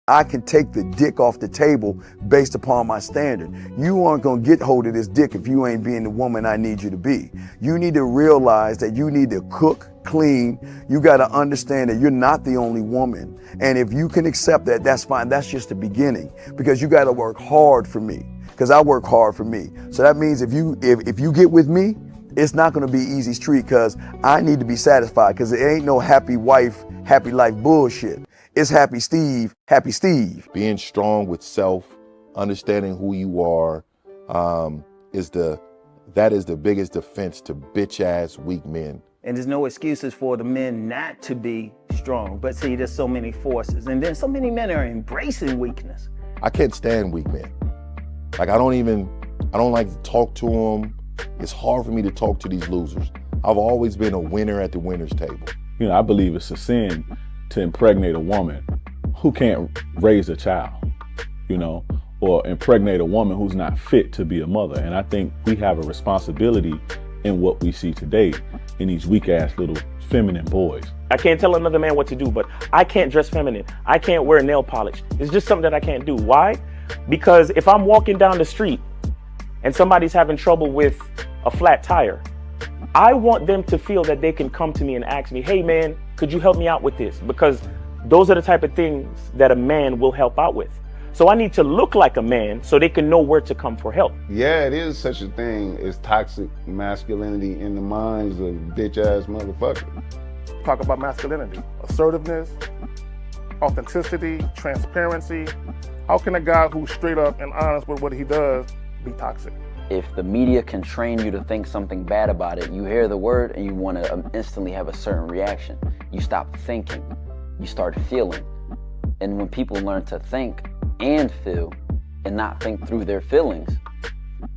I can take the dick off the table based upon my standard. You aren't gonna get hold of this dick if you ain't being the woman I need you to be. You need to realize that you need to cook, clean. You gotta understand that you're not the only woman. And if you can accept that, that's fine. That's just the beginning, because you gotta work hard for me, because I work hard for me. So that means if you get with me, it's not gonna be easy street, because I need to be satisfied, because it ain't no happy wife, happy life bullshit. It's happy Steve, happy Steve. Being strong with self, understanding who you are, that is the biggest defense to bitch ass weak men. And there's no excuses for the men not to be strong. But see, there's so many forces, and then so many men are embracing weakness. I can't stand weak men. Like I don't like to talk to them. It's hard for me to talk to these losers. I've always been a winner at the winner's table. You know, I believe it's a sin to impregnate a woman who can't raise a child, you know, or impregnate a woman who's not fit to be a mother. And I think we have a responsibility in what we see today in these weak ass little feminine boys. I can't tell another man what to do, but I can't dress feminine. I can't wear nail polish. It's just something that I can't do. Why? Because if I'm walking down the street and somebody's having trouble with a flat tire, I want them to feel that they can come to me and ask me, hey man, could you help me out with this? Because those are the type of things that a man will help out with. So I need to look like a man so they can know where to come for help. Yeah, it is such a thing as toxic masculinity in the minds of bitch ass motherfuckers. Talk about masculinity, assertiveness, authenticity, transparency. How can a guy who's straight up and honest with what he does be toxic? If the media can train you to think something bad about it, you hear the word and you want to instantly have a certain reaction. You stop thinking, you start feeling. And when people learn to think and feel and not think through their feelings,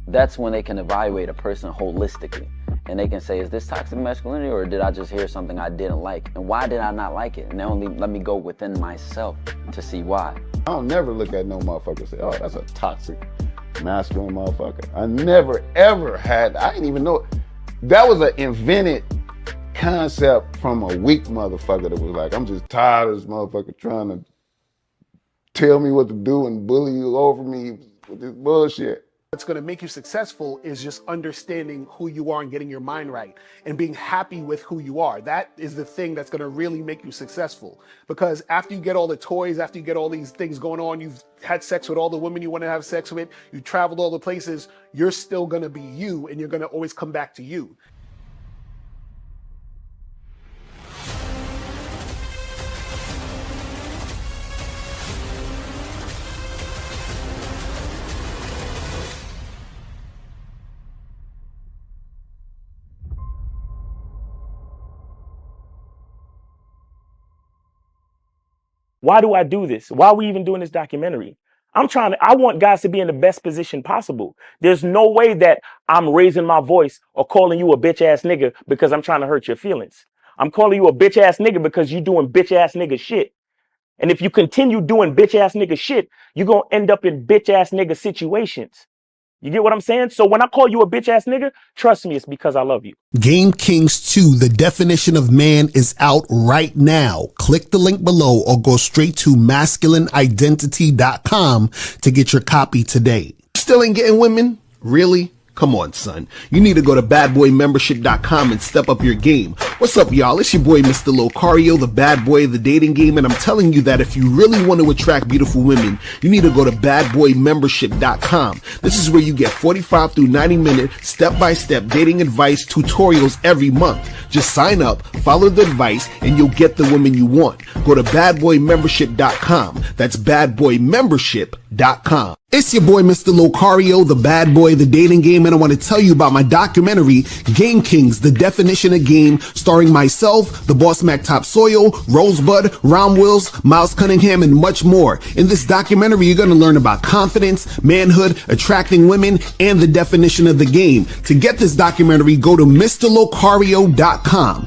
that's when they can evaluate a person holistically. And they can say, is this toxic masculinity, or did I just hear something I didn't like? And why did I not like it? And only let me go within myself to see why. I don't never look at no motherfucker and say, oh, that's a toxic masculine motherfucker. I never ever had, I didn't even know. That was an invented concept from a weak motherfucker that was like, I'm just tired of this motherfucker trying to tell me what to do and bully you over me with this bullshit. What's going to make you successful is just understanding who you are and getting your mind right and being happy with who you are. That is the thing that's going to really make you successful. Because after you get all the toys, after you get all these things going on, you've had sex with all the women you want to have sex with, you traveled all the places, you're still going to be you, and you're going to always come back to you. Why do I do this? Why are we even doing this documentary? I want guys to be in the best position possible. There's no way that I'm raising my voice or calling you a bitch ass nigga because I'm trying to hurt your feelings. I'm calling you a bitch ass nigga because you're doing bitch ass nigga shit. And if you continue doing bitch ass nigga shit, you're going to end up in bitch ass nigga situations. You get what I'm saying? So when I call you a bitch ass nigga, trust me, it's because I love you. Game Kings 2, The Definition of Man, is out right now. Click the link below or go straight to masculineidentity.com to get your copy today. Still ain't getting women? Really? Come on, son. You need to go to badboymembership.com and step up your game. What's up, y'all? It's your boy, Mr. Locario, the bad boy of the dating game, and I'm telling you that if you really want to attract beautiful women, you need to go to badboymembership.com. This is where you get 45 through 90-minute step-by-step dating advice tutorials every month. Just sign up, follow the advice, and you'll get the woman you want. Go to badboymembership.com. That's badboymembership.com. It's your boy, Mr. Locario, the bad boy of the dating game, and I want to tell you about my documentary, Game Kings, The Definition of Game, starring myself, the Boss Mac Top Soil, Rosebud, Ron Wills, Miles Cunningham, and much more. In this documentary, you're going to learn about confidence, manhood, attracting women, and the definition of the game. To get this documentary, go to MrLocario.com.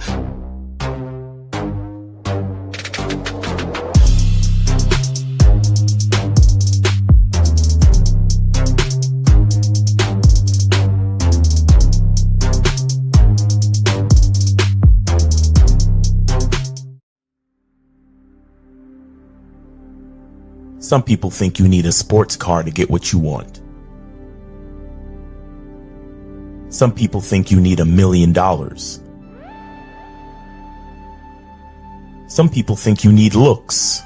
Some people think you need a sports car to get what you want. Some people think you need $1 million. Some people think you need looks,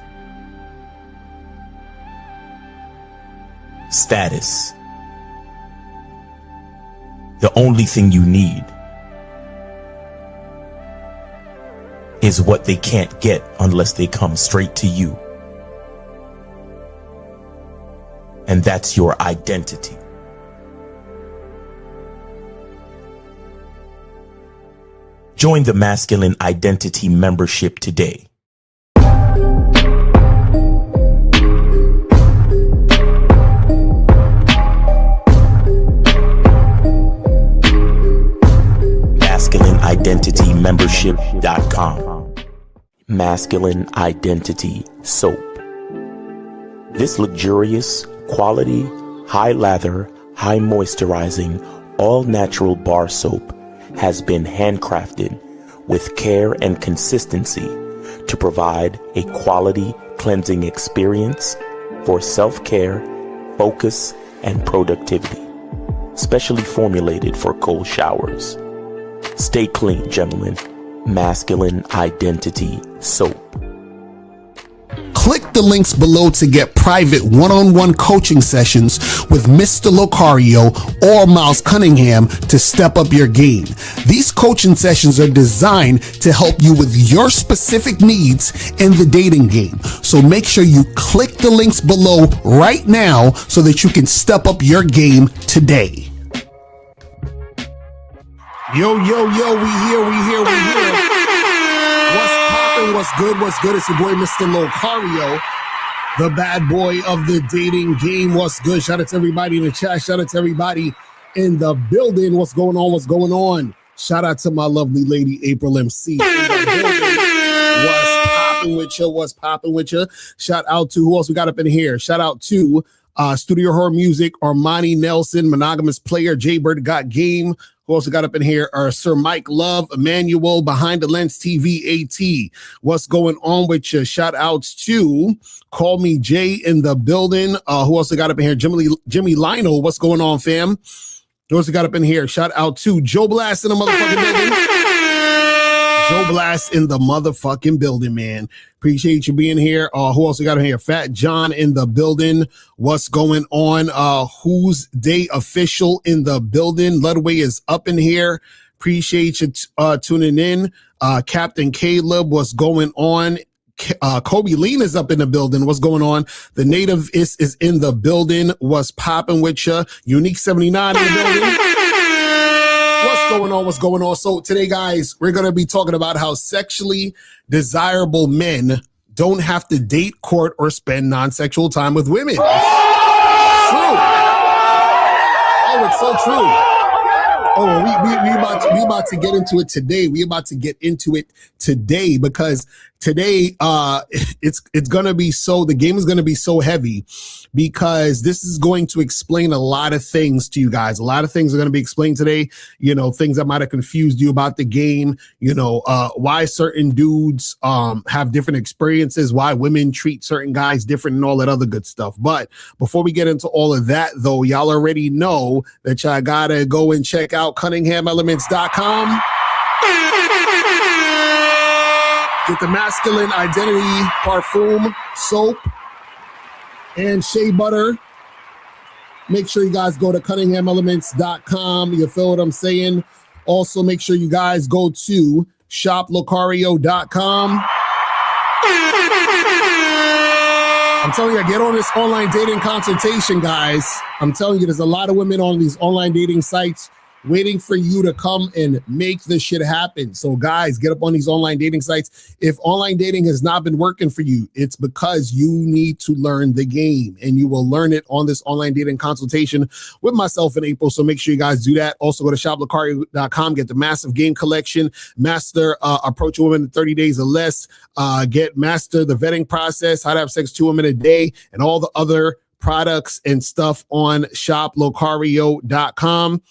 status. The only thing you need is what they can't get unless they come straight to you. And that's your identity. Join the Masculine Identity membership today. MasculineIdentityMembership.com. Masculine Identity Soap. This luxurious, quality, high lather, high moisturizing, all natural bar soap has been handcrafted with care and consistency to provide a quality cleansing experience for self-care, focus, and productivity. Specially formulated for cold showers. Stay clean, gentlemen. Masculine Identity Soap. Click the links below to get private one-on-one coaching sessions with Mr. Locario or Miles Cunningham to step up your game. These coaching sessions are designed to help you with your specific needs in the dating game. So make sure you click the links below right now so that you can step up your game today. Yo, we here. What's good? It's your boy, Mr. Locario, the bad boy of the dating game. What's good? Shout out to everybody in the chat. Shout out to everybody in the building. What's going on? Shout out to my lovely lady, April MC. What's popping with you? Shout out to who else we got up in here? Shout out to Studio Horror Music, Armani Nelson, Monogamous Player, Jaybird Got Game. Who also got up in here are Sir Mike Love, Emmanuel, Behind the Lens TV, AT. What's going on with you? Shout outs to Call Me Jay in the building. Who also got up in here? Jimmy Lionel. What's going on, fam? Who also got up in here? Shout out to Joe Blast in the motherfucking building. Joe Blast in the motherfucking building, man. Appreciate you being here. Who else we got in here? Fat John in the building. What's going on? Who's Day Official in the building? Ludway is up in here. Appreciate you tuning in. Captain Caleb, what's going on? Kobe Lean is up in the building. What's going on? The Native is in the building. What's popping with you? Unique 79 in the building. What's going on? So today, guys, we're going to be talking about how sexually desirable men don't have to date, court, or spend non-sexual time with women. It's true. Oh, it's so true. Oh, we about to get into it today. We about to get into it today because today it's gonna be the game is gonna be so heavy because this is going to explain a lot of things to you guys. A lot of things are going to be explained today. You know, things that might have confused you about the game. You know, why certain dudes have different experiences, why women treat certain guys different, and all that other good stuff. But before we get into all of that, though, y'all already know that y'all gotta go and check out CunninghamElements.com. Get the Masculine Identity Parfum Soap and shea butter. Make sure you guys go to CunninghamElements.com. You feel what I'm saying? Also, make sure you guys go to ShopLocario.com. I'm telling you, get on this online dating consultation, guys. I'm telling you, there's a lot of women on these online dating sites waiting for you to come and make this shit happen. So guys, get up on these online dating sites. If online dating has not been working for you, it's because you need to learn the game, and you will learn it on this online dating consultation with myself in April. So make sure you guys do that. Also go to shoplocario.com, get the massive game collection, master approach a woman in 30 days or less, get master the vetting process, how to have sex 2 women a day, and all the other products and stuff on shoplocario.com.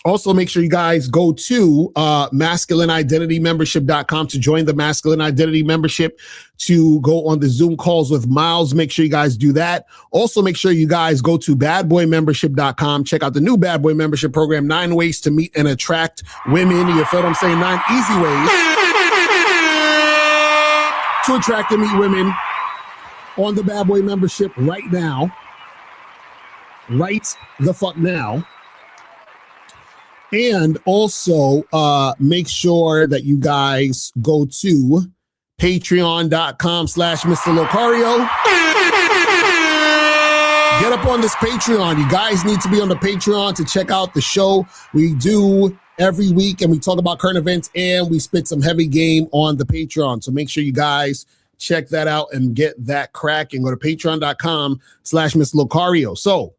Also, make sure you guys go to masculineidentitymembership.com to join the Masculine Identity Membership, to go on the Zoom calls with Miles. Make sure you guys do that. Also, make sure you guys go to badboymembership.com. Check out the new Bad Boy Membership program, 9 ways to meet and attract women. You feel what I'm saying? 9 easy ways to attract and meet women on the Bad Boy Membership right now. Right the fuck now. And also make sure that you guys go to patreon.com/Mr. Locario. Get up on this Patreon. You guys need to be on the Patreon to check out the show we do every week, and we talk about current events, and we spit some heavy game on the Patreon. So make sure you guys check that out and get that cracking. Go to patreon.com/Mr. Locario. So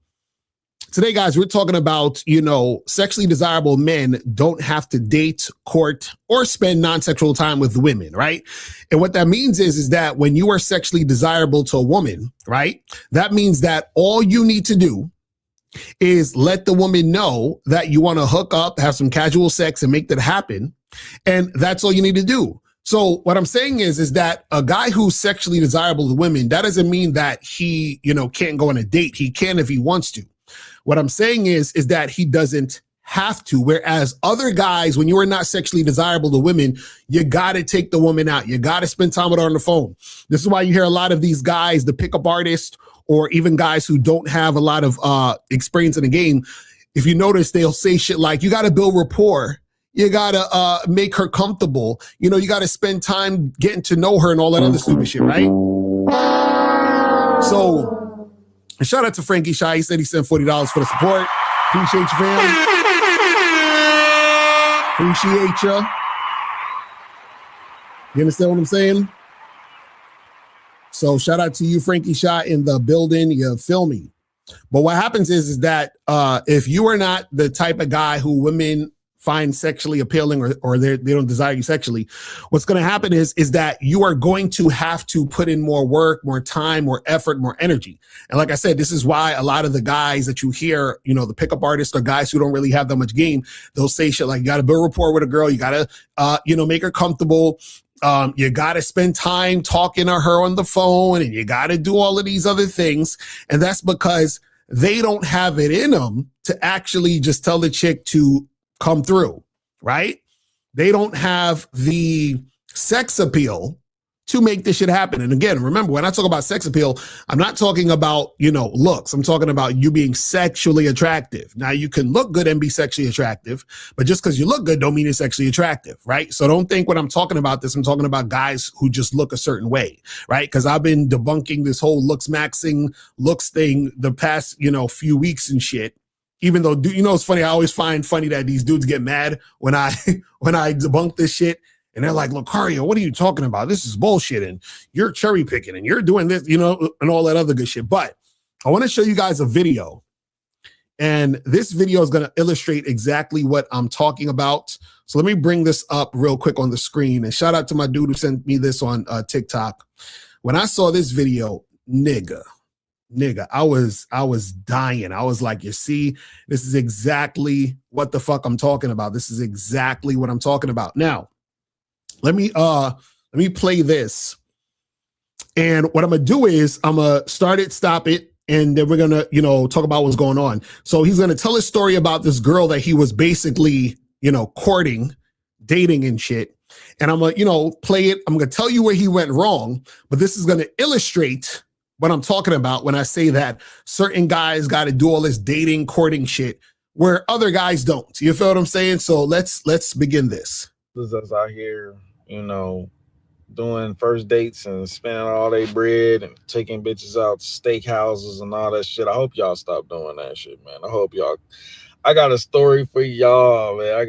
today, guys, we're talking about, sexually desirable men don't have to date, court, or spend non-sexual time with women, right? And what that means is that when you are sexually desirable to a woman, right, that means that all you need to do is let the woman know that you want to hook up, have some casual sex, and make that happen. And that's all you need to do. So what I'm saying is that a guy who's sexually desirable to women, that doesn't mean that he, can't go on a date. He can if he wants to. What I'm saying is that he doesn't have to. Whereas other guys, when you are not sexually desirable to women, you got to take the woman out. You got to spend time with her on the phone. This is why you hear a lot of these guys, the pickup artists, or even guys who don't have a lot of experience in the game. If you notice, they'll say shit like, you got to build rapport. You got to make her comfortable. You got to spend time getting to know her and all that other stupid shit, right? So, and shout out to Frankie Shy. He said he sent $40 for the support. Appreciate you, fam. Appreciate you. You understand what I'm saying? So shout out to you, Frankie Shy, in the building. You feel me? But what happens is that if you are not the type of guy who women find sexually appealing, or they don't desire you sexually, what's going to happen is that you are going to have to put in more work, more time, more effort, more energy. And like I said, this is why a lot of the guys that you hear, the pickup artists, or guys who don't really have that much game, they'll say shit like, you got to build rapport with a girl. You got to, make her comfortable. You got to spend time talking to her on the phone, and you got to do all of these other things. And that's because they don't have it in them to actually just tell the chick to come through, right? They don't have the sex appeal to make this shit happen. And again, remember, when I talk about sex appeal, I'm not talking about, looks. I'm talking about you being sexually attractive. Now, you can look good and be sexually attractive, but just because you look good don't mean you're sexually attractive, right? So don't think when I'm talking about this, I'm talking about guys who just look a certain way, right? Because I've been debunking this whole looks thing the past, few weeks and shit. Even though, it's funny, I always find funny that these dudes get mad when I debunk this shit. And they're like, Locario, what are you talking about? This is bullshit. And you're cherry picking and you're doing this, and all that other good shit. But I want to show you guys a video. And this video is going to illustrate exactly what I'm talking about. So let me bring this up real quick on the screen. And shout out to my dude who sent me this on TikTok. When I saw this video, nigga, I was dying. I was like, you see, this is exactly what the fuck I'm talking about. This is exactly what I'm talking about. Now, let me play this. And what I'm going to do is I'm going to start it, stop it, and then we're going to, talk about what's going on. So he's going to tell a story about this girl that he was basically, courting, dating and shit. And I'm going to, play it. I'm going to tell you where he went wrong, but this is going to illustrate what I'm talking about when I say that certain guys got to do all this dating, courting shit where other guys don't. You feel what I'm saying? So let's begin this. Us out here, doing first dates and spending all their bread and taking bitches out to steakhouses and all that shit. I hope y'all stop doing that shit, man. I got a story for y'all, man.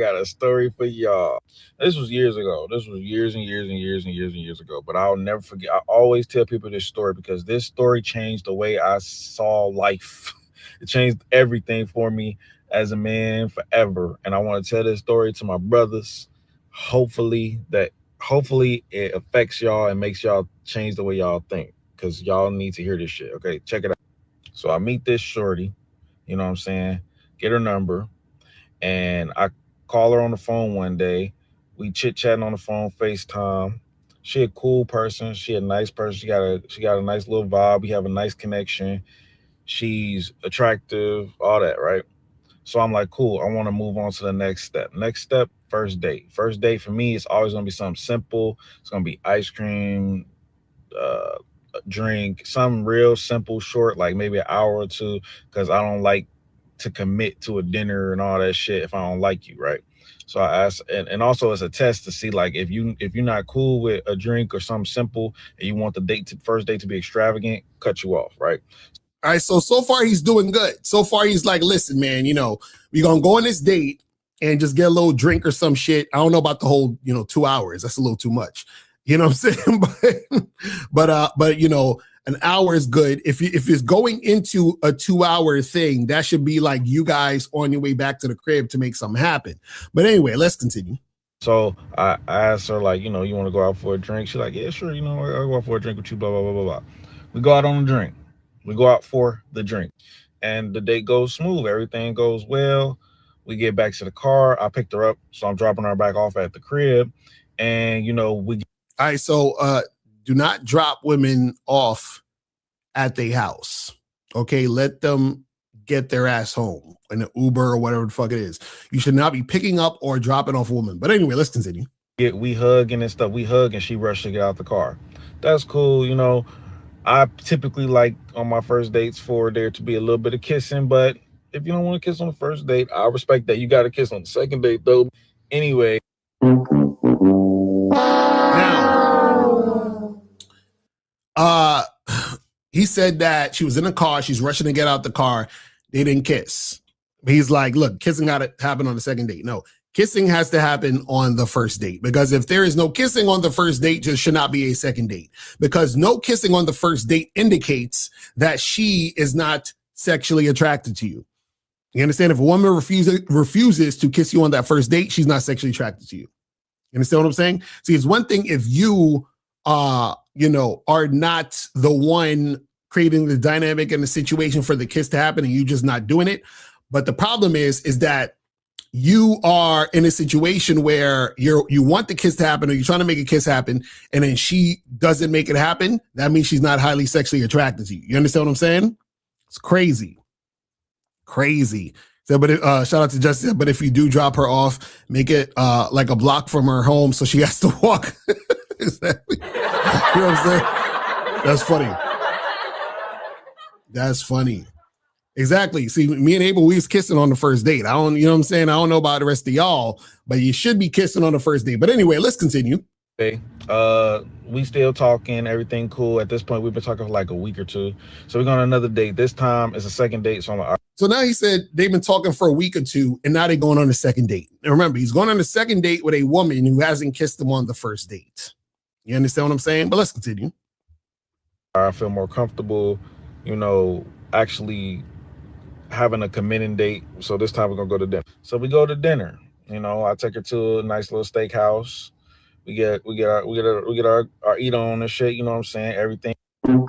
This was years ago. This was years and years ago. But I'll never forget. I always tell people this story because this story changed the way I saw life. It changed everything for me as a man forever. And I want to tell this story to my brothers. Hopefully it affects y'all and makes y'all change the way y'all think, because y'all need to hear this shit. Okay, check it out. So I meet this shorty, you know what I'm saying? Get her number. And I call her on the phone one day. We chit-chatting on the phone, FaceTime. She a cool person. She a nice person. She got a nice little vibe. We have a nice connection. She's attractive, all that, right? So I'm like, cool, I want to move on to the next step. Next step, first date. First date for me, it's always gonna be something simple. It's gonna be ice cream, uh, a drink, something real simple, short, like maybe an hour or two, because I don't like to commit to a dinner and all that shit if I don't like you, right? So I asked, and also it's a test to see like if you're not cool with a drink or something simple and you want the first date to be extravagant, cut you off, right? All right, so far he's doing good. So far he's like, listen, man, we're gonna go on this date and just get a little drink or some shit. I don't know about the whole, 2 hours. That's a little too much. You know what I'm saying? but an hour is good. If it's going into a 2-hour thing, that should be like you guys on your way back to the crib to make something happen. But anyway, let's continue. So I asked her, like, you want to go out for a drink? She's like, yeah, sure. I'll go out for a drink with you, blah, blah, blah, blah, blah. We go out on a drink. We go out for the drink. And the date goes smooth. Everything goes well. We get back to the car. I picked her up. So I'm dropping her back off at the crib. And, we... All right, so do not drop women off at their house. Okay, let them get their ass home in an Uber or whatever the fuck it is. You should not be picking up or dropping off a woman. But anyway, let's continue. We hugging and stuff. We hug and she rushed to get out the car. That's cool, I typically like on my first dates for there to be a little bit of kissing, but if you don't want to kiss on the first date, I respect that. You got to kiss on the second date though. Anyway. Now, he said that she was in the car. She's rushing to get out the car. They didn't kiss. He's like, look, kissing got to happen on the second date. No, kissing has to happen on the first date, because if there is no kissing on the first date, there should not be a second date, because no kissing on the first date indicates that she is not sexually attracted to you. You understand? If a woman refuses to kiss you on that first date, she's not sexually attracted to you. You understand what I'm saying? See, it's one thing if you, are not the one creating the dynamic and the situation for the kiss to happen and you just not doing it. But the problem is that you are in a situation where you want the kiss to happen, or you're trying to make a kiss happen, and then she doesn't make it happen. That means she's not highly sexually attracted to you. You understand what I'm saying? It's crazy. So, but shout out to Justice. But if you do drop her off, make it like a block from her home, so she has to walk. Exactly. You know what I'm saying? That's funny. Exactly. See, me and Abel, we was kissing on the first date. I don't know about the rest of y'all, but you should be kissing on the first date. But anyway, let's continue. Okay. We still talking, everything cool. At this point, we've been talking for like a week or two. So we're going on another date. This time it's a second date. So I'm like, so now he said they've been talking for a week or two, and now they're going on a second date. And remember, he's going on a second date with a woman who hasn't kissed him on the first date. You understand what I'm saying? But let's continue. I feel more comfortable, actually having a committing date. So this time we're going to go to dinner. So we go to dinner. I take her to a nice little steakhouse. We get our eat on and shit, you know what I'm saying? Everything. So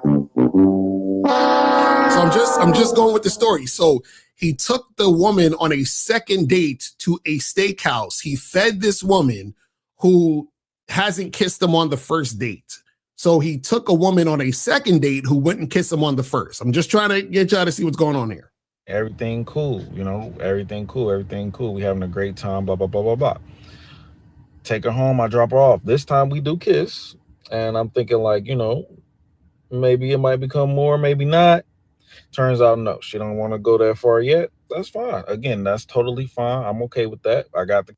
I'm just going with the story. So he took the woman on a second date to a steakhouse. He fed this woman who hasn't kissed him on the first date. So he took a woman on a second date who wouldn't kiss him on the first. I'm just trying to get y'all to see what's going on here. Everything cool, everything cool. We having a great time, blah, blah, blah, blah, blah. Take her home, I drop her off. This time we do kiss. And I'm thinking like, maybe it might become more, maybe not. Turns out, no, she don't want to go that far yet. That's fine. Again, that's totally fine. I'm okay with that. I got the...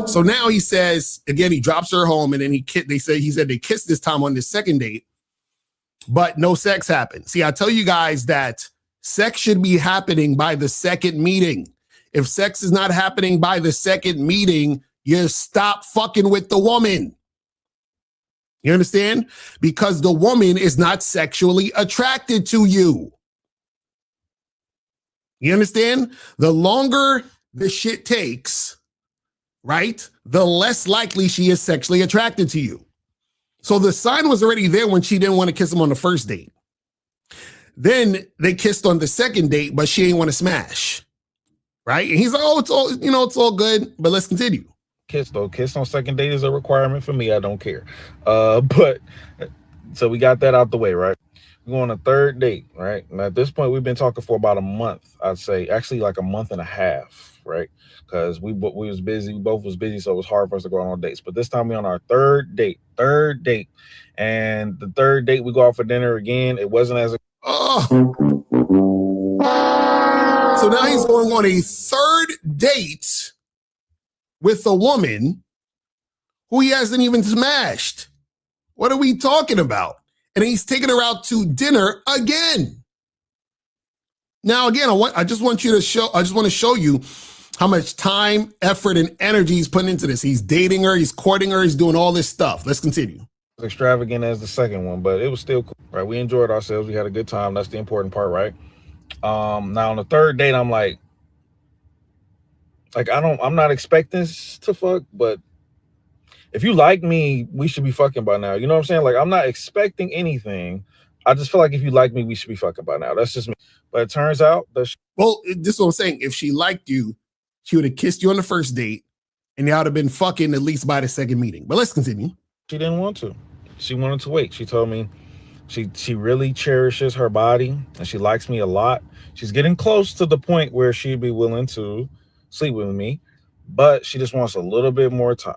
So now he says, again, he drops her home, and then he said they kissed this time on the second date, but no sex happened. See, I tell you guys that sex should be happening by the second meeting. If sex is not happening by the second meeting, you stop fucking with the woman. You understand? Because the woman is not sexually attracted to you. You understand? The longer the shit takes, right, the less likely she is sexually attracted to you. So the sign was already there when she didn't want to kiss him on the first date. Then they kissed on the second date, but she ain't want to smash. Right? And he's like, oh, it's all, it's all good, but let's continue. Kiss though. Kiss on second date is a requirement for me. I don't care. But so we got that out the way, right? We go on a third date, right? And at this point, we've been talking for about a month, I'd say. Actually, like a month and a half, right? Because we was busy. We both was busy, so it was hard for us to go on dates. But this time we on our third date. And the third date, we go out for dinner again. It wasn't as So now he's going on a third date with a woman who he hasn't even smashed. What are we talking about? And he's taking her out to dinner again. Now, again, I just want to show you how much time, effort, and energy he's putting into this. He's dating her, he's courting her, he's doing all this stuff. Let's continue. extravagant as the second one, but it was still cool, right? We enjoyed ourselves. We had a good time. That's the important part, right? Now on the third date, I'm like I'm not expecting to fuck, but if you like me, we should be fucking by now. You know what I'm saying? Like, I'm not expecting anything. I just feel like if you like me, we should be fucking by now. That's just me. But it turns out that well, this is what I'm saying. If she liked you, she would have kissed you on the first date, and y'all would have been fucking at least by the second meeting. But let's continue. She didn't want to. She wanted to wait. She told me she really cherishes her body and she likes me a lot. She's getting close to the point where she'd be willing to sleep with me, but she just wants a little bit more time.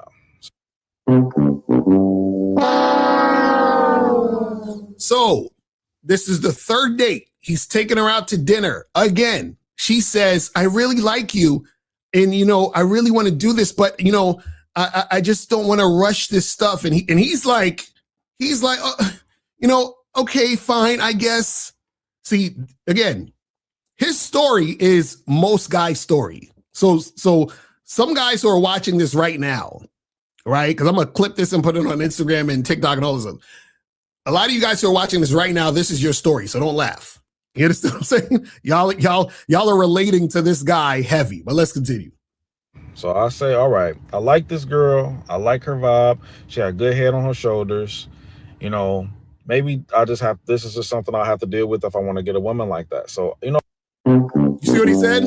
So this is the third date. He's taking her out to dinner again. She says, I really like you. And, I really want to do this, but, I just don't want to rush this stuff. And he's like, okay, fine, I guess. See, again, his story is most guys' story. So some guys who are watching this right now, right? Because I'm going to clip this and put it on Instagram and TikTok and all this stuff. A lot of you guys who are watching this right now, this is your story, so don't laugh. You understand what I'm saying? Y'all are relating to this guy heavy, but let's continue. So I say, all right, I like this girl. I like her vibe. She got a good head on her shoulders. Maybe this is just something I'll have to deal with if I want to get a woman like that. So, You see what he said?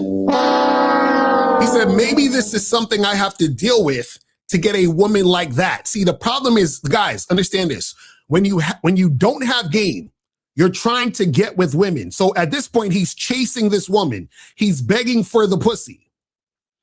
He said, maybe this is something I have to deal with to get a woman like that. See, the problem is, guys, understand this. When you don't have game, you're trying to get with women. So at this point, he's chasing this woman. He's begging for the pussy,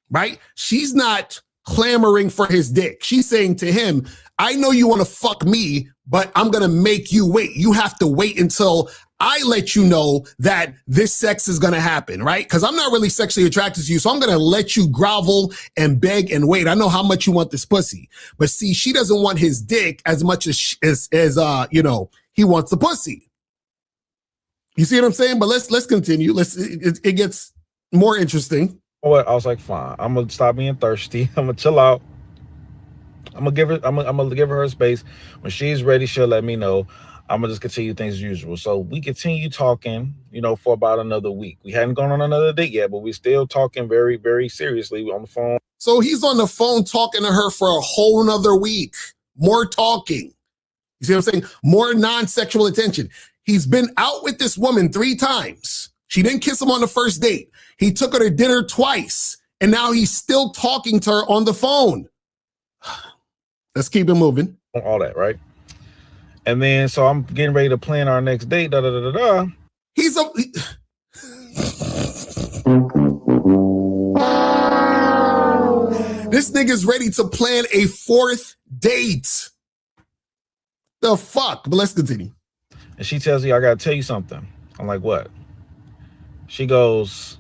right? She's not clamoring for his dick. She's saying to him, I know you want to fuck me, but I'm going to make you wait. You have to wait until I let you know that this sex is going to happen, right? Because I'm not really sexually attracted to you, so I'm going to let you grovel and beg and wait. I know how much you want this pussy. But see, she doesn't want his dick as much as he wants the pussy. You see what I'm saying? But let's continue. It gets more interesting. What? I was like, fine. I'm gonna stop being thirsty. I'm gonna chill out. I'm gonna give her her space. When she's ready, she'll let me know. I'm gonna just continue things as usual. So we continue talking, for about another week. We hadn't gone on another date yet, but we're still talking very, very seriously on the phone. So he's on the phone talking to her for a whole nother week. More talking. You see what I'm saying? More non-sexual attention. He's been out with this woman 3 times. She didn't kiss him on the first date. He took her to dinner twice. And now he's still talking to her on the phone. Let's keep it moving. All that, right? And then, so I'm getting ready to plan our next date. He's a... This nigga's ready to plan a 4th date. The fuck? But let's continue. And she tells me, I gotta tell you something. I'm like, what? She goes,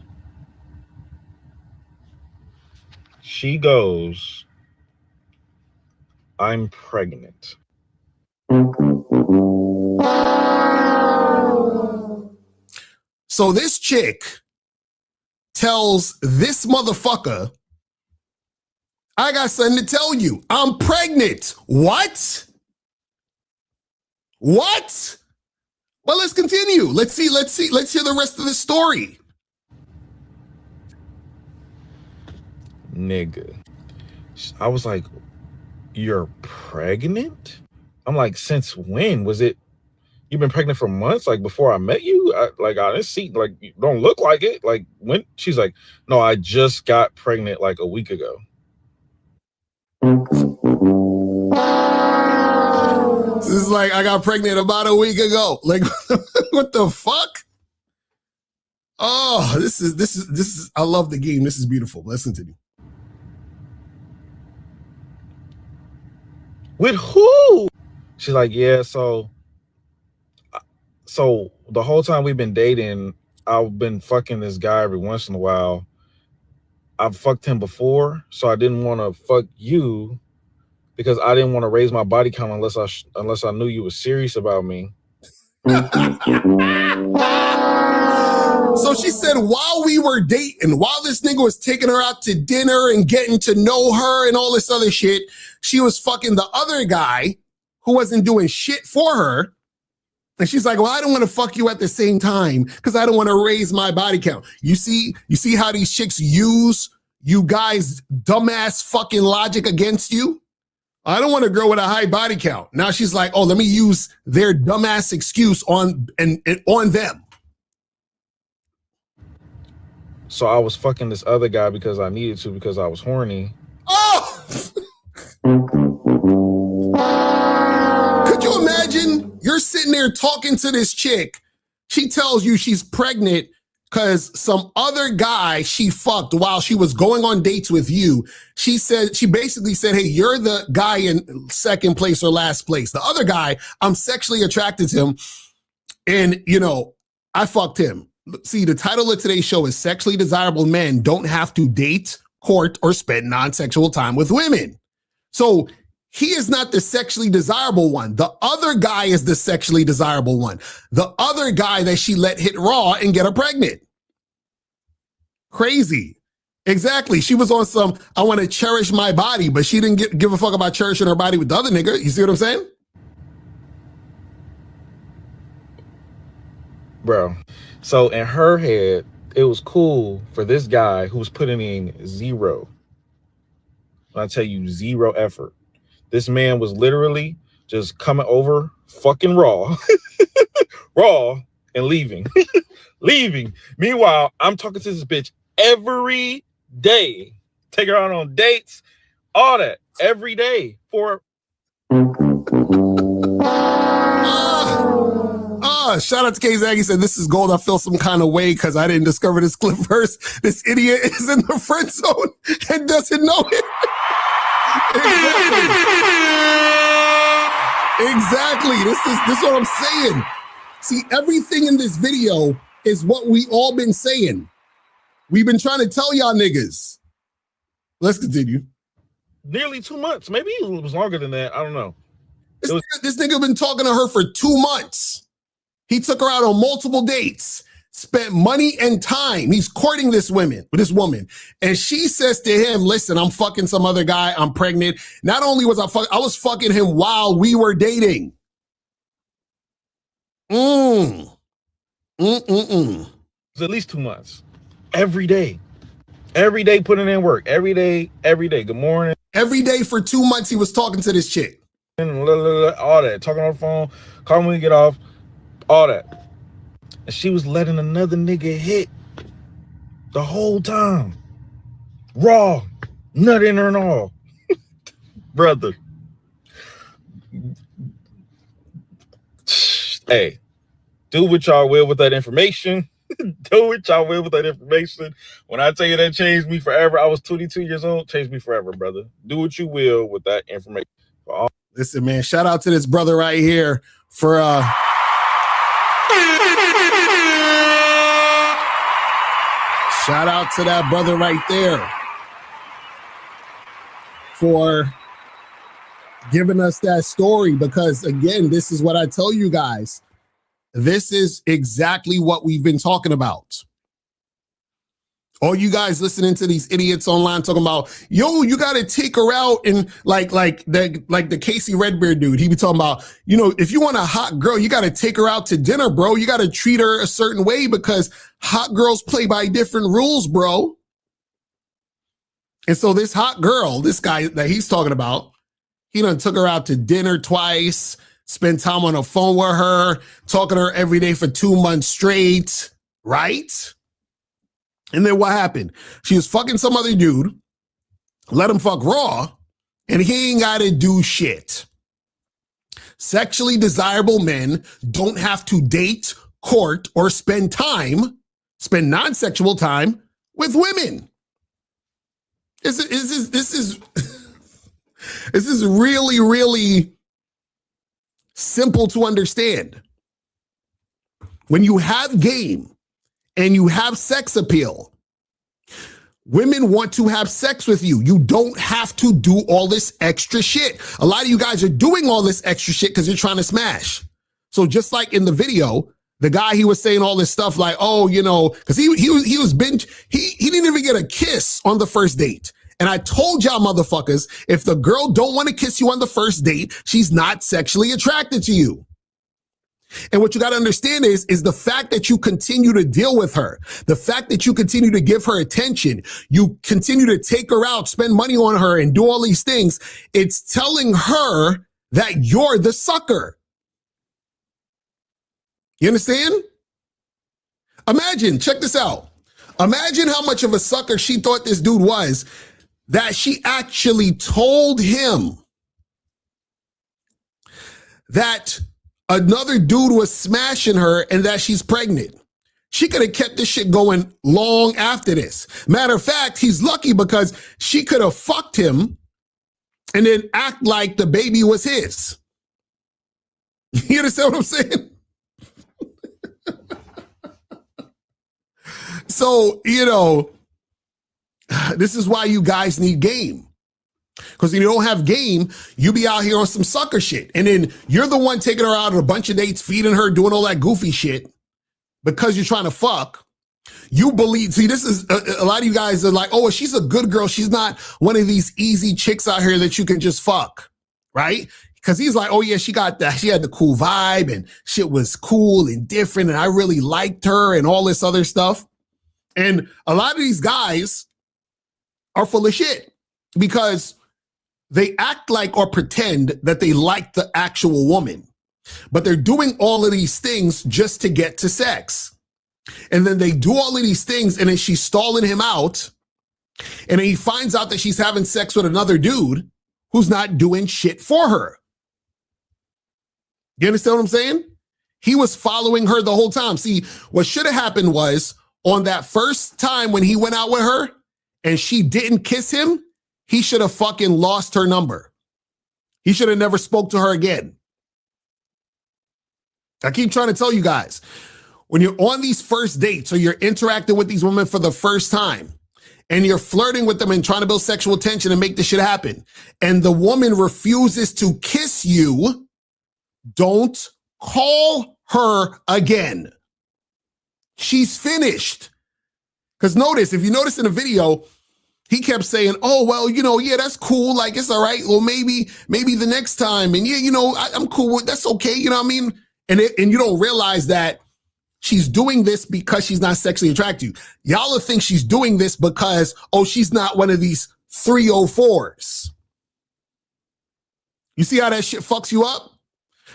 I'm pregnant. So this chick tells this motherfucker, I got something to tell you. I'm pregnant. What? Well, let's continue. Let's hear the rest of the story. Nigga. I was like, you're pregnant? I'm like, since when? Was it You've been pregnant for months, like before I met you. I didn't see, like, you don't look like it. Like, when? She's like, no, I just got pregnant like a week ago. This is like, I got pregnant about a week ago. Like, what the fuck? Oh, this is. I love the game. This is beautiful. Let's continue. With who? She's like, yeah. So the whole time we've been dating, I've been fucking this guy every once in a while. I've fucked him before, so I didn't want to fuck you because I didn't want to raise my body count unless I knew you were serious about me. So she said while we were dating, while this nigga was taking her out to dinner and getting to know her and all this other shit, she was fucking the other guy who wasn't doing shit for her. And she's like, well, I don't want to fuck you at the same time because I don't want to raise my body count. You see how these chicks use you guys' dumbass fucking logic against you? I don't want a girl with a high body count. Now she's like, oh, let me use their dumbass excuse on them. So I was fucking this other guy because I needed to, because I was horny. Oh! Could you imagine? You're sitting there talking to this chick. She tells you she's pregnant because some other guy she fucked while she was going on dates with you. She basically said, hey, you're the guy in second place or last place. The other guy, I'm sexually attracted to him. And, I fucked him. See, the title of today's show is Sexually Desirable Men Don't Have to Date, Court, or Spend Non-Sexual Time with Women. So he is not the sexually desirable one. The other guy is the sexually desirable one. The other guy that she let hit raw and get her pregnant. Crazy. Exactly. She was on some, I want to cherish my body, but she didn't give a fuck about cherishing her body with the other nigga. You see what I'm saying? Bro. So in her head, it was cool for this guy who was putting in zero. When I tell you, zero effort. This man was literally just coming over fucking raw, raw, and leaving. Leaving. Meanwhile, I'm talking to this bitch every day. Take her out on dates, all that, every day for. Shout out to K-Zag. He said, this is gold. I feel some kind of way because I didn't discover this clip first. This idiot is in the friend zone and doesn't know it. Exactly. This is what I'm saying. See, everything in this video is what we all been saying. We've been trying to tell y'all niggas. Let's continue. Nearly 2 months. Maybe it was longer than that. I don't know. This nigga been talking to her for 2 months. He took her out on multiple dates, spent money and time. He's courting this woman. And she says to him, listen, I'm fucking some other guy. I'm pregnant. Not only was I was fucking him while we were dating. It was at least 2 months. Every day. Every day putting in work. Every day. Good morning. Every day for 2 months he was talking to this chick. All that. Talking on the phone. Call me when you get off. All that. And she was letting another nigga hit the whole time. Raw. Nut in her and all. Brother. Hey. Do what y'all will with that information. Do what y'all will with that information. When I tell you that changed me forever, I was 22 years old. Changed me forever, brother. Do what you will with that information. Listen, man, shout out to this brother right here for shout out to that brother right there for giving us that story, because again, this is what I tell you guys. This is exactly what we've been talking about. All you guys listening to these idiots online talking about, yo, you got to take her out, and like the Casey Redbeard dude, he be talking about, if you want a hot girl, you got to take her out to dinner, bro. You got to treat her a certain way because hot girls play by different rules, bro. And so this hot girl, this guy that he's talking about, he done took her out to dinner twice, spend time on the phone with her, talking to her every day for 2 months straight, right? And then what happened? She was fucking some other dude, let him fuck raw, and he ain't got to do shit. Sexually desirable men don't have to date, court, or spend non-sexual time with women. This is really, really simple to understand. When you have game and you have sex appeal, women want to have sex with you. You don't have to do all this extra shit. A lot of you guys are doing all this extra shit because you're trying to smash. So just like in the video, the guy, he was saying all this stuff like, oh, you know, because he didn't even get a kiss on the first date. And I told y'all motherfuckers, if the girl don't want to kiss you on the first date, she's not sexually attracted to you. And what you got to understand is the fact that you continue to deal with her, the fact that you continue to give her attention, you continue to take her out, spend money on her, and do all these things, it's telling her that you're the sucker. You understand? Imagine, check this out. Imagine how much of a sucker she thought this dude was, that she actually told him that another dude was smashing her and that she's pregnant. She could have kept this shit going long after this. Matter of fact, he's lucky because she could have fucked him and then act like the baby was his. You understand what I'm saying? So, you know, this is why you guys need game. Because if you don't have game, you be out here on some sucker shit. And then you're the one taking her out on a bunch of dates, feeding her, doing all that goofy shit because you're trying to fuck. You believe, see, this is a lot of you guys are like, oh, she's a good girl. She's not one of these easy chicks out here that you can just fuck, right? Because he's like, oh yeah, she got that. She had the cool vibe and shit was cool and different. And I really liked her and all this other stuff. And a lot of these guys are full of shit because they act like or pretend that they like the actual woman, but they're doing all of these things just to get to sex. And then they do all of these things and then she's stalling him out. And then he finds out that she's having sex with another dude who's not doing shit for her. You understand what I'm saying? He was following her the whole time. See, what should have happened was on that first time when he went out with her and she didn't kiss him, he should have fucking lost her number. He should have never spoke to her again. I keep trying to tell you guys, when you're on these first dates or you're interacting with these women for the first time and you're flirting with them and trying to build sexual tension and make this shit happen, and the woman refuses to kiss you, don't call her again. She's finished. Because notice, if you notice in the video, he kept saying, oh, well, you know, yeah, that's cool. Like, it's all right. Well, maybe the next time. And yeah, you know, I'm cool with that's okay. You know what I mean? And you don't realize that she's doing this because she's not sexually attracted to you. Y'all think she's doing this because, oh, she's not one of these 304s. You see how that shit fucks you up?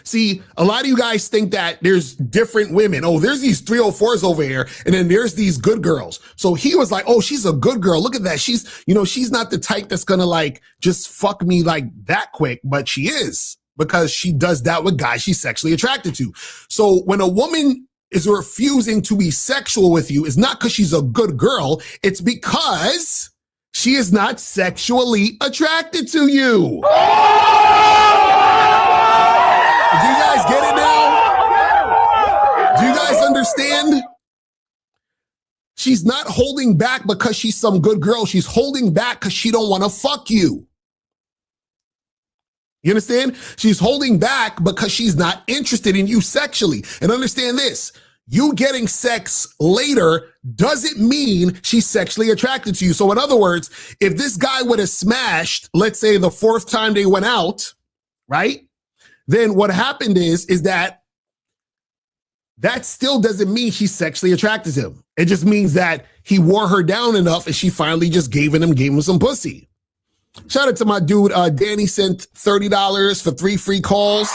See, a lot of you guys think that there's different women. Oh, there's these 304s over here, and then there's these good girls. So he was like, oh, she's a good girl. Look at that. She's not the type that's gonna like just fuck me like that quick, but she is, because she does that with guys she's sexually attracted to. So when a woman is refusing to be sexual with you, it's not because she's a good girl. It's because she is not sexually attracted to you. Do you guys get it now? Do you guys understand? She's not holding back because she's some good girl. She's holding back because she don't want to fuck you. You understand? She's holding back because she's not interested in you sexually. And understand this, you getting sex later doesn't mean she's sexually attracted to you. So in other words, if this guy would have smashed, let's say the fourth time they went out, right? Then what happened is that still doesn't mean she's sexually attracted to him. It just means that he wore her down enough and she finally just gave him some pussy. Shout out to my dude, Danny sent $30 for 3 free calls.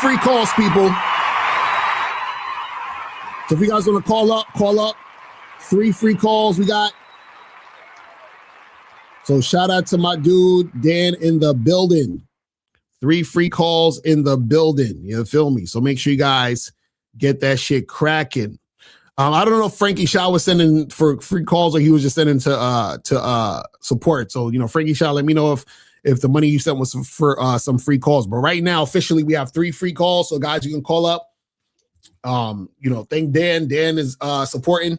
Free calls, people. So if you guys want to call up. 3 free calls we got. So shout out to my dude, Dan, in the building. 3 free calls in the building. You feel me? So make sure you guys get that shit cracking. I don't know if Frankie Shaw was sending for free calls or he was just sending to support. So, Frankie Shaw, let me know if the money you sent was for some free calls. But right now, officially, we have 3 free calls. So guys, you can call up. Thank Dan. Dan is supporting.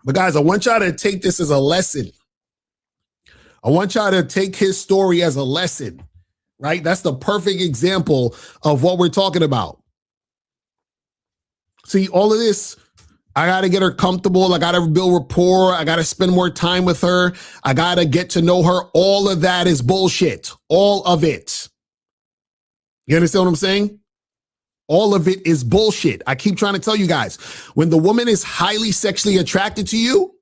But guys, I want y'all to take this as a lesson. I want y'all to take his story as a lesson, right? That's the perfect example of what we're talking about. See, all of this, I got to get her comfortable. I got to build rapport. I got to spend more time with her. I got to get to know her. All of that is bullshit. All of it. You understand what I'm saying? All of it is bullshit. I keep trying to tell you guys, when the woman is highly sexually attracted to you,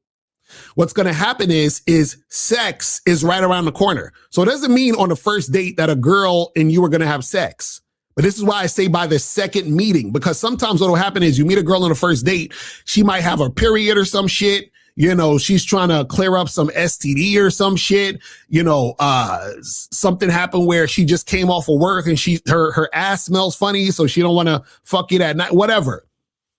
what's going to happen is sex is right around the corner. So it doesn't mean on the first date that a girl and you are going to have sex. But this is why I say by the second meeting, because sometimes what will happen is you meet a girl on the first date. She might have a period or some shit. She's trying to clear up some STD or some shit. Something happened where she just came off of work and her ass smells funny. So she don't want to fuck you that night, whatever.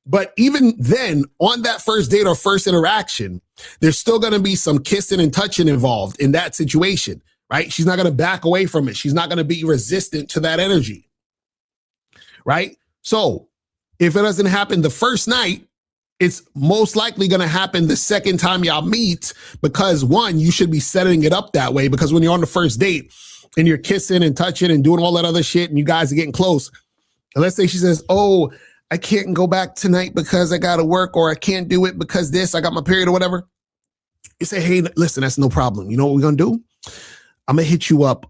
But even then, on that first date or first interaction, there's still going to be some kissing and touching involved in that situation, right? She's not going to back away from it. She's not going to be resistant to that energy, right? So if it doesn't happen the first night, it's most likely going to happen the second time y'all meet because, one, you should be setting it up that way because when you're on the first date and you're kissing and touching and doing all that other shit and you guys are getting close, and let's say she says, oh, I can't go back tonight because I got to work, or I can't do it because I got my period or whatever. You say, hey, listen, that's no problem. You know what we're going to do? I'm going to hit you up,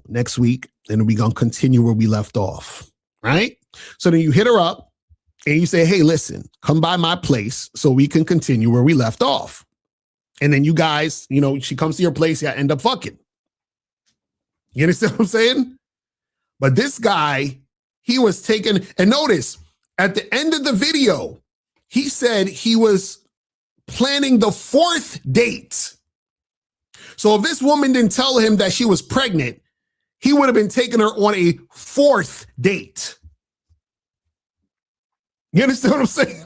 next week, and we're going to continue where we left off, right? So then you hit her up and you say, hey, listen, come by my place so we can continue where we left off. And then you guys, she comes to your place, you end up fucking. You understand what I'm saying? But this guy, he was taken, and notice, at the end of the video, he said he was planning the 4th date. So if this woman didn't tell him that she was pregnant, he would have been taking her on a 4th date. You understand what I'm saying?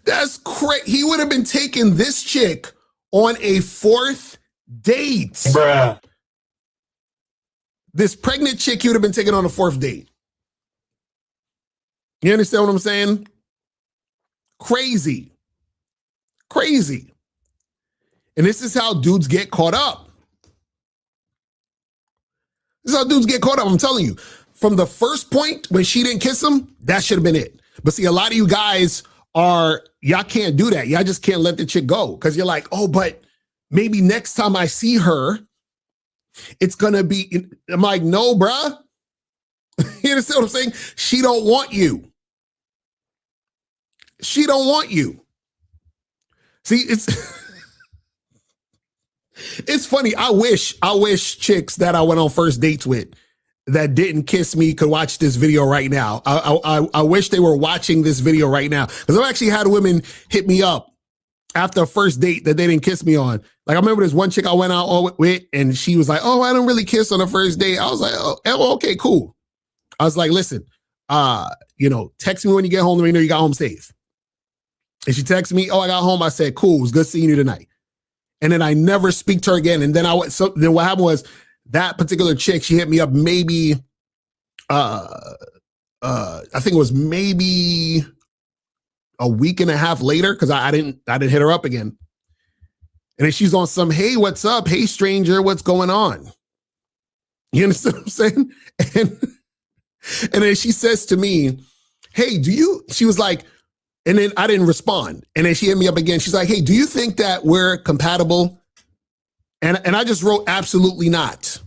That's crazy. He would have been taking this chick on a 4th date. Bruh. This pregnant chick, he would have been taken on a 4th date. You understand what I'm saying? Crazy. Crazy. And this is how dudes get caught up. This is how dudes get caught up. I'm telling you, from the first point when she didn't kiss him, that should have been it. But see, a lot of you guys y'all can't do that. Y'all just can't let the chick go because you're like, oh, but maybe next time I see her, it's going to be, I'm like, no, bruh. You understand what I'm saying? She don't want you. She don't want you. See, it's funny. I wish chicks that I went on first dates with that didn't kiss me could watch this video right now. I wish they were watching this video right now because I've actually had women hit me up after a first date that they didn't kiss me on. Like I remember this one chick I went out with and she was like, oh, I don't really kiss on the first date. I was like, oh, okay, cool. I was like, listen, text me when you get home. Let me know you got home safe. And she texted me, oh, I got home. I said, cool, it was good seeing you tonight. And then I never speak to her again. And then then what happened was that particular chick, she hit me up maybe, I think it was maybe a week and a half later because I didn't hit her up again. And then she's on some, hey, what's up? Hey, stranger, what's going on? You understand what I'm saying? And then she says to me, hey, she was like, and then I didn't respond. And then she hit me up again. She's like, hey, do you think that we're compatible? And I just wrote, absolutely not.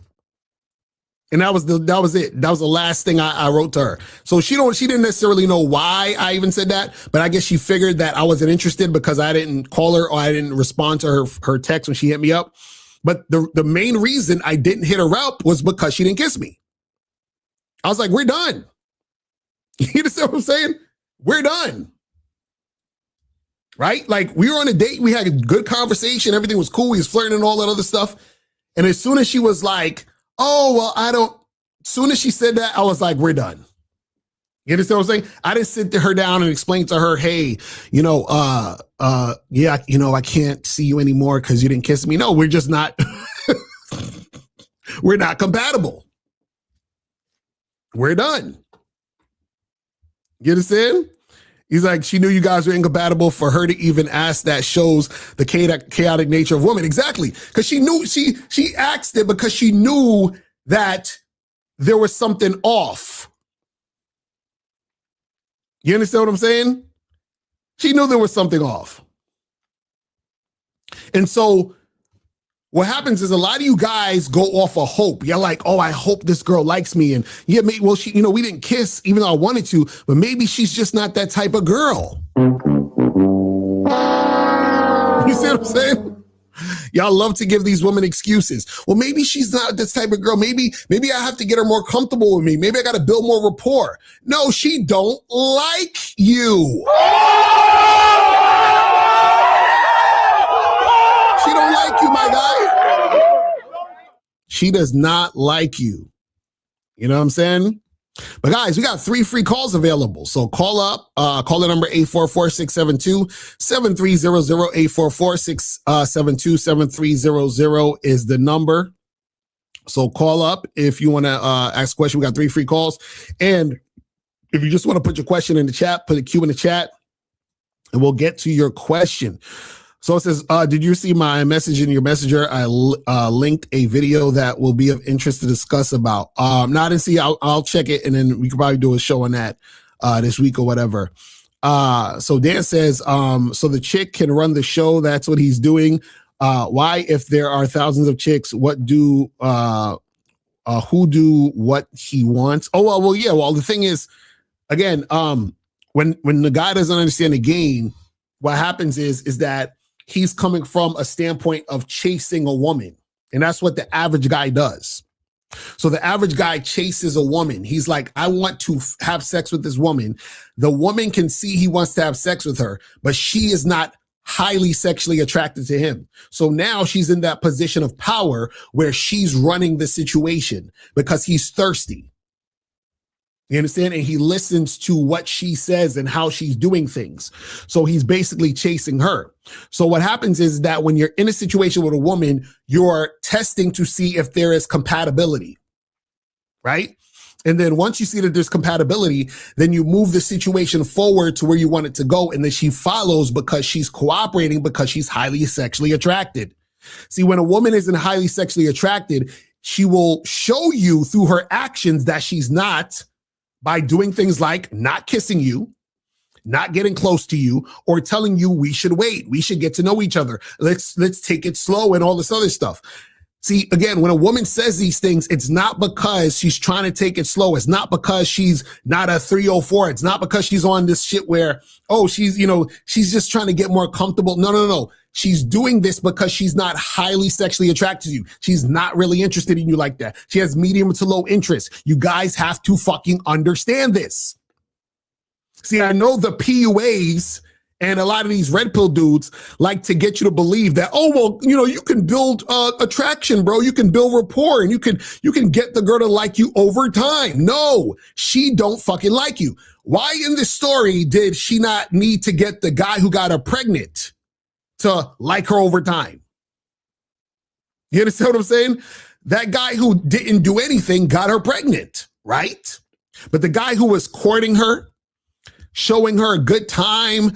And that was it. That was the last thing I wrote to her. So she didn't necessarily know why I even said that, but I guess she figured that I wasn't interested because I didn't call her or I didn't respond to her text when she hit me up. But the main reason I didn't hit her up was because she didn't kiss me. I was like, we're done. You understand what I'm saying? We're done. Right? Like, we were on a date. We had a good conversation. Everything was cool. We was flirting and all that other stuff. And as soon as she was like, oh, well, as soon as she said that, I was like, we're done. You understand what I'm saying? I didn't sit her down and explain to her, hey, yeah, I can't see you anymore because you didn't kiss me. No, we're just not, we're not compatible. We're done. You understand? He's like, she knew you guys were incompatible. For her to even ask that shows the chaotic nature of women. Exactly. Because she knew, she asked it because she knew that there was something off. You understand what I'm saying? She knew there was something off. And so what happens is a lot of you guys go off of hope. You're like, oh, I hope this girl likes me. And yeah, maybe, well, she, we didn't kiss even though I wanted to, but maybe she's just not that type of girl. You see what I'm saying? Y'all love to give these women excuses. Well, maybe she's not this type of girl. Maybe I have to get her more comfortable with me. Maybe I got to build more rapport. No, she don't like you. She don't like you, my guy. She does not like you. You know what I'm saying? But guys, we got 3 free calls available. So call up, call the number 844-672-7300, 844-672-7300 is the number. So call up if you want to ask a question. We got 3 free calls. And if you just want to put your question in the chat, put a Q in the chat and we'll get to your question. So it says, did you see my message in your messenger? I linked a video that will be of interest to discuss about. No, I didn't see. I'll check it, and then we could probably do a show on that this week or whatever. So Dan says, so the chick can run the show. That's what he's doing. Why, if there are thousands of chicks, who do what he wants? Oh, well, yeah. Well, the thing is, again, when the guy doesn't understand the game, what happens is that he's coming from a standpoint of chasing a woman. And that's what the average guy does. So the average guy chases a woman. He's like, I want to have sex with this woman. The woman can see he wants to have sex with her, but she is not highly sexually attracted to him. So now she's in that position of power where she's running the situation because he's thirsty. You understand? And he listens to what she says and how she's doing things. So he's basically chasing her. So what happens is that when you're in a situation with a woman, you're testing to see if there is compatibility, right? And then once you see that there's compatibility, then you move the situation forward to where you want it to go. And then she follows because she's cooperating because she's highly sexually attracted. See, when a woman isn't highly sexually attracted, she will show you through her actions that she's not, by doing things like not kissing you, not getting close to you, or telling you we should wait, we should get to know each other. Let's take it slow and all this other stuff. See, again, when a woman says these things, it's not because she's trying to take it slow. It's not because she's not a 304. It's not because she's on this shit where, oh, she's just trying to get more comfortable. No. She's doing this because she's not highly sexually attracted to you. She's not really interested in you like that. She has medium to low interest. You guys have to fucking understand this. See, I know the PUAs and a lot of these red pill dudes like to get you to believe that, oh, well, you can build attraction, bro. You can build rapport and you can get the girl to like you over time. No, she don't fucking like you. Why in this story did she not need to get the guy who got her pregnant to like her over time? You understand what I'm saying? That guy who didn't do anything got her pregnant, right? But the guy who was courting her, showing her a good time,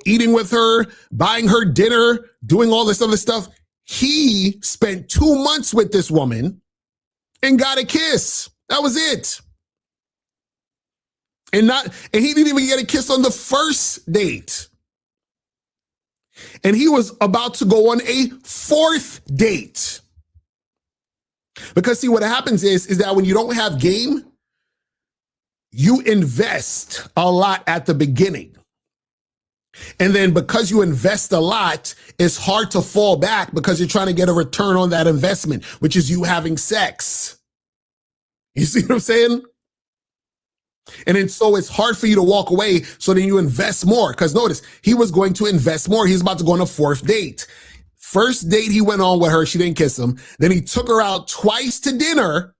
eating with her, buying her dinner, doing all this other stuff, he spent 2 months with this woman and got a kiss. That was it. And he didn't even get a kiss on the first date. And he was about to go on a 4th date. Because see, what happens is that when you don't have game, you invest a lot at the beginning. And then because you invest a lot, it's hard to fall back because you're trying to get a return on that investment, which is you having sex. You see what I'm saying? And then so it's hard for you to walk away. So then you invest more. Because notice, he was going to invest more. He's about to go on a 4th date. First date he went on with her, she didn't kiss him. Then he took her out twice to dinner.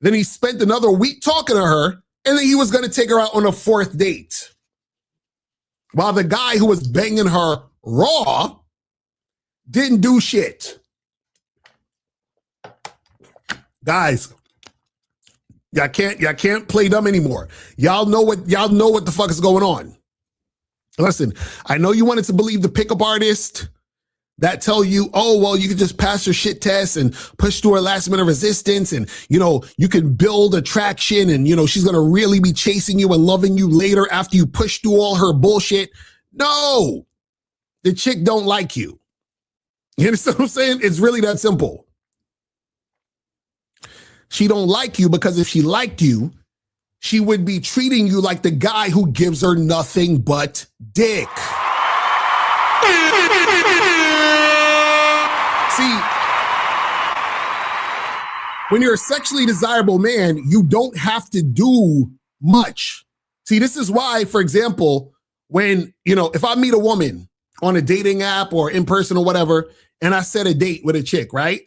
Then he spent another week talking to her. And then he was going to take her out on a 4th date. While the guy who was banging her raw didn't do shit. Guys, y'all can't play dumb anymore. Y'all know what the fuck is going on. Listen, I know you wanted to believe the pickup artist that tell you, oh, well, you can just pass your shit test and push through her last minute resistance. And, you can build attraction and, she's going to really be chasing you and loving you later after you push through all her bullshit. No, the chick don't like you. You understand what I'm saying? It's really that simple. She don't like you because if she liked you, she would be treating you like the guy who gives her nothing but dick. See, when you're a sexually desirable man, you don't have to do much. See, this is why, for example, when, if I meet a woman on a dating app or in person or whatever, and I set a date with a chick, right?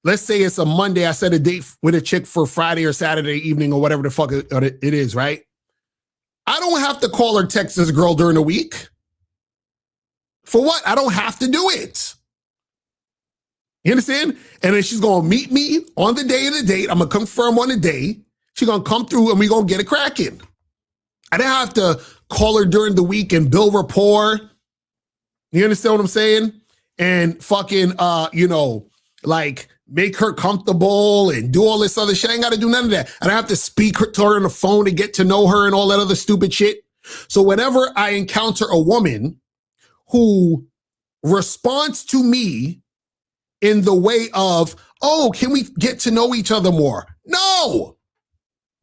Let's say it's a Monday, I set a date with a chick for Friday or Saturday evening or whatever the fuck it is, right? I don't have to call or text this girl during the week. For what? I don't have to do it. You understand? And then she's going to meet me on the day of the date. I'm going to confirm on the day. She's going to come through and we're going to get it cracking. I didn't have to call her during the week and build rapport. You understand what I'm saying? And fucking, make her comfortable and do all this other shit. I ain't got to do none of that. I don't have to speak to her on the phone to get to know her and all that other stupid shit. So whenever I encounter a woman who responds to me in the way of, oh, can we get to know each other more? No.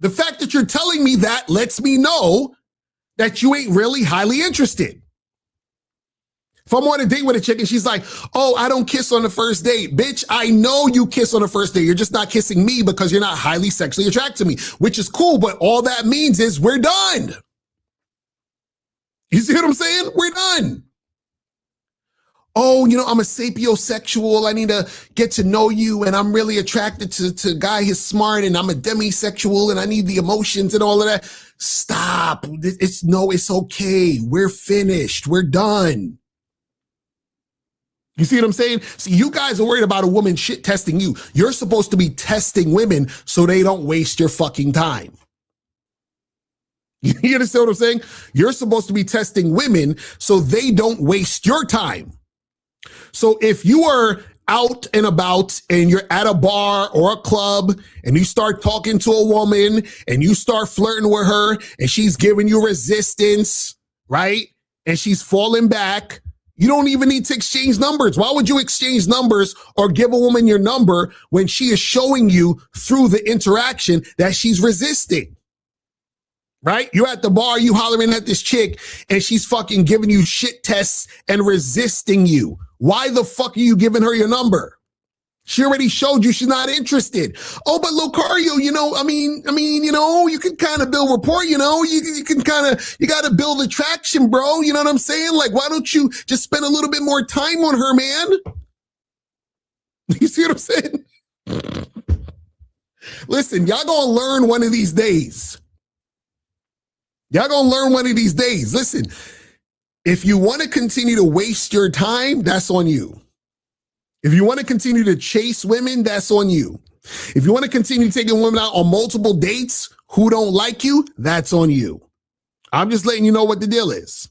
The fact that you're telling me that lets me know that you ain't really highly interested. If I'm on a date with a chick and she's like, oh, I don't kiss on the first date. Bitch, I know you kiss on the first date. You're just not kissing me because you're not highly sexually attracted to me, which is cool. But all that means is we're done. You see what I'm saying? We're done. Oh, I'm a sapiosexual. I need to get to know you. And I'm really attracted to a guy who's smart. And I'm a demisexual and I need the emotions and all of that. Stop. It's okay. We're finished. We're done. You see what I'm saying? See, you guys are worried about a woman shit testing you. You're supposed to be testing women so they don't waste your fucking time. You understand what I'm saying? You're supposed to be testing women so they don't waste your time. So if you are out and about and you're at a bar or a club and you start talking to a woman and you start flirting with her and she's giving you resistance, right? And she's falling back, you don't even need to exchange numbers. Why would you exchange numbers or give a woman your number when she is showing you through the interaction that she's resisting? Right? You're at the bar, you hollering at this chick, and she's fucking giving you shit tests and resisting you. Why the fuck are you giving her your number? She already showed you she's not interested. Oh, but Locario, you can kind of build rapport, you got to build attraction, bro. You know what I'm saying? Like, why don't you just spend a little bit more time on her, man? You see what I'm saying? Listen, y'all gonna learn one of these days. Y'all gonna learn one of these days. Listen, if you want to continue to waste your time, that's on you. If you want to continue to chase women, that's on you. If you want to continue taking women out on multiple dates who don't like you, that's on you. I'm just letting you know what the deal is.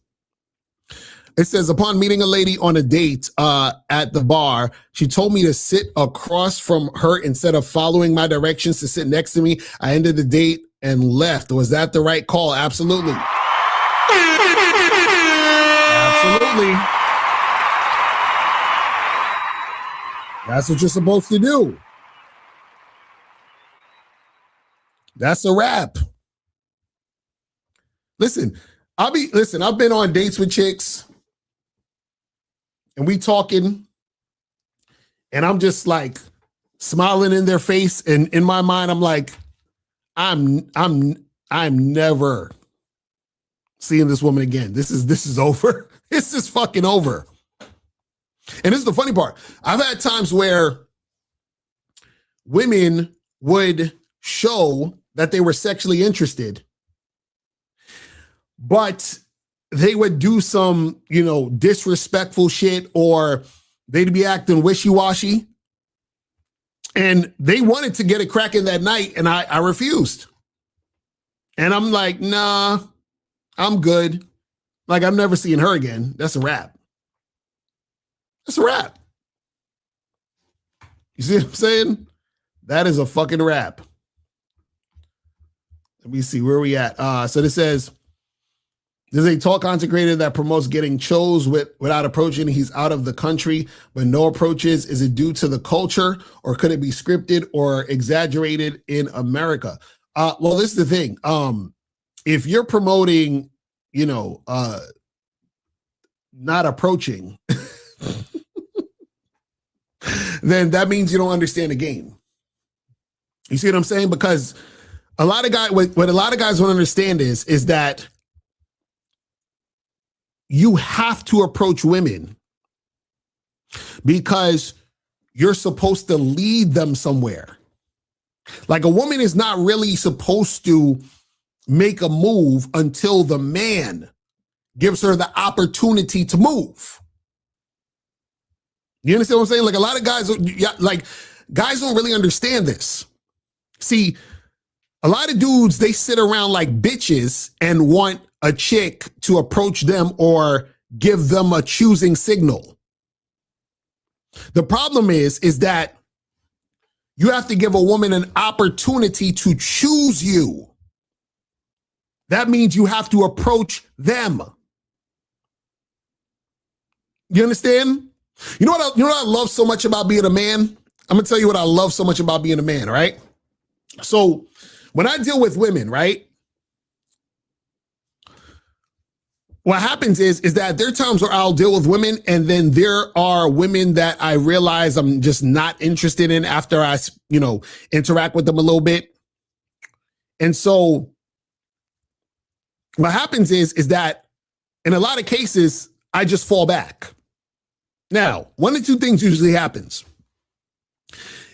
It says, upon meeting a lady on a date at the bar, she told me to sit across from her instead of following my directions to sit next to me. I ended the date and left. Was that the right call? Absolutely. Absolutely. That's what you're supposed to do. That's a wrap. Listen, I've been on dates with chicks and we talking and I'm just like smiling in their face. And in my mind, I'm like, I'm never seeing this woman again. This is over. This is fucking over. And this is the funny part. I've had times where women would show that they were sexually interested, but they would do some, disrespectful shit, or they'd be acting wishy-washy. And they wanted to get it cracking that night, and I refused. And I'm like, nah, I'm good. Like, I'm never seeing her again. That's a wrap. That's a wrap. You see what I'm saying? That is a fucking wrap. Let me see, where are we at? So this says, there's a tall consecrated that promotes getting chose without approaching. He's out of the country, but no approaches. Is it due to the culture, or could it be scripted or exaggerated in America? Well, this is the thing. If you're promoting, not approaching, then that means you don't understand the game. You see what I'm saying? Because a lot of guys, what a lot of guys don't understand is that you have to approach women because you're supposed to lead them somewhere. Like, a woman is not really supposed to make a move until the man gives her the opportunity to move. You understand what I'm saying? Like, a lot of guys, guys don't really understand this. See, a lot of dudes, they sit around like bitches and want a chick to approach them or give them a choosing signal. The problem is that you have to give a woman an opportunity to choose you. That means you have to approach them. You understand? You know what I love so much about being a man? I'm gonna tell you what I love so much about being a man, right? So when I deal with women, right? What happens is that there are times where I'll deal with women, and then there are women that I realize I'm just not interested in after I, interact with them a little bit. And so what happens is that in a lot of cases, I just fall back. Now, one of two things usually happens.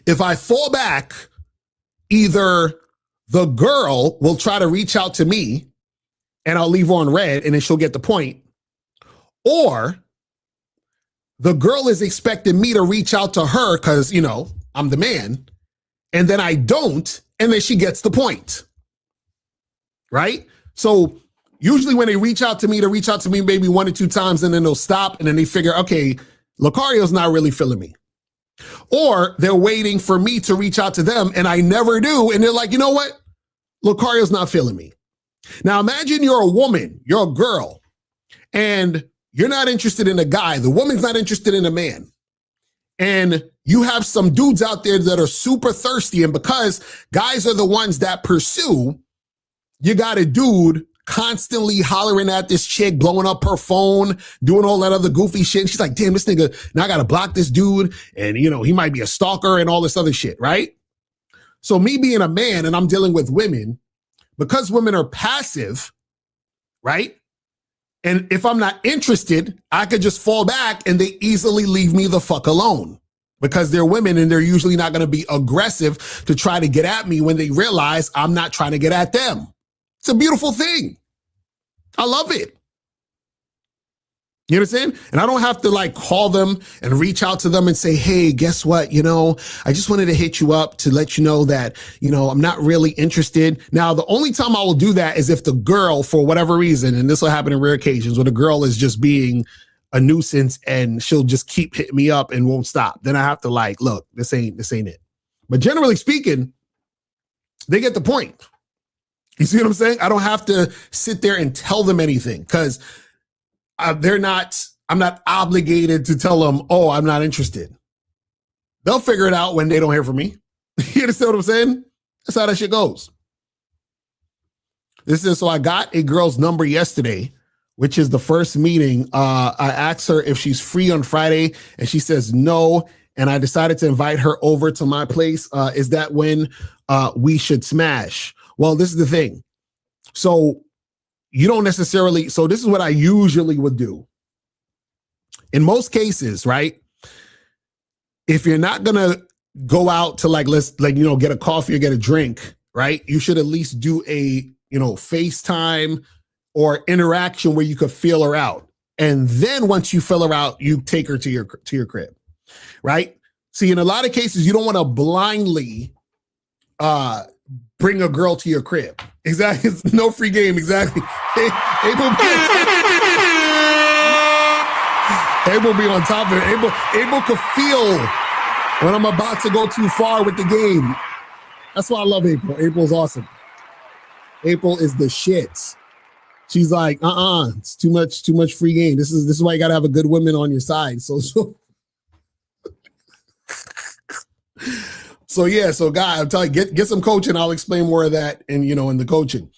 If I fall back, either the girl will try to reach out to me and I'll leave her on red and then she'll get the point, or the girl is expecting me to reach out to her because, I'm the man, and then I don't, and then she gets the point, right? So usually when they reach out to me maybe 1 or 2 times, and then they'll stop, and then they figure, okay, Locario's not really feeling me. Or they're waiting for me to reach out to them, and I never do, and they're like, you know what? Locario's not feeling me. Now imagine you're a woman, you're a girl, and you're not interested in a guy. The woman's not interested in a man. And you have some dudes out there that are super thirsty, and because guys are the ones that pursue, you got a dude constantly hollering at this chick, blowing up her phone, doing all that other goofy shit. And she's like, damn, this nigga, now I got to block this dude. And, he might be a stalker and all this other shit, right? So me being a man and I'm dealing with women, because women are passive, right? And if I'm not interested, I could just fall back and they easily leave me the fuck alone, because they're women and they're usually not going to be aggressive to try to get at me when they realize I'm not trying to get at them. It's a beautiful thing. I love it. You understand? And I don't have to call them and reach out to them and say, hey, guess what? I just wanted to hit you up to let you know that, I'm not really interested. Now, the only time I will do that is if the girl, for whatever reason, and this will happen in rare occasions, where the girl is just being a nuisance and she'll just keep hitting me up and won't stop. Then I have to look, this ain't it. But generally speaking, they get the point. You see what I'm saying? I don't have to sit there and tell them anything, because I'm not obligated to tell them, oh, I'm not interested. They'll figure it out when they don't hear from me. You understand what I'm saying? That's how that shit goes. So I got a girl's number yesterday, which is the first meeting. I asked her if she's free on Friday, and she says no. And I decided to invite her over to my place. Is that when we should smash? Well, this is the thing. So you don't necessarily, so this is what I usually would do. In most cases, right? If you're not going to go out to get a coffee or get a drink, right? You should at least do a, FaceTime or interaction where you could feel her out. And then once you feel her out, you take her to your crib, right? See, in a lot of cases, you don't want to blindly bring a girl to your crib. Exactly. It's no free game. Exactly. Abel be on top of it. Abel could feel when I'm about to go too far with the game. That's why I love April. April's awesome. April is the shit. She's like, it's too much free game. This is why you gotta have a good woman on your side. So guy, I'm telling you, get some coaching. I'll explain more of that in the coaching.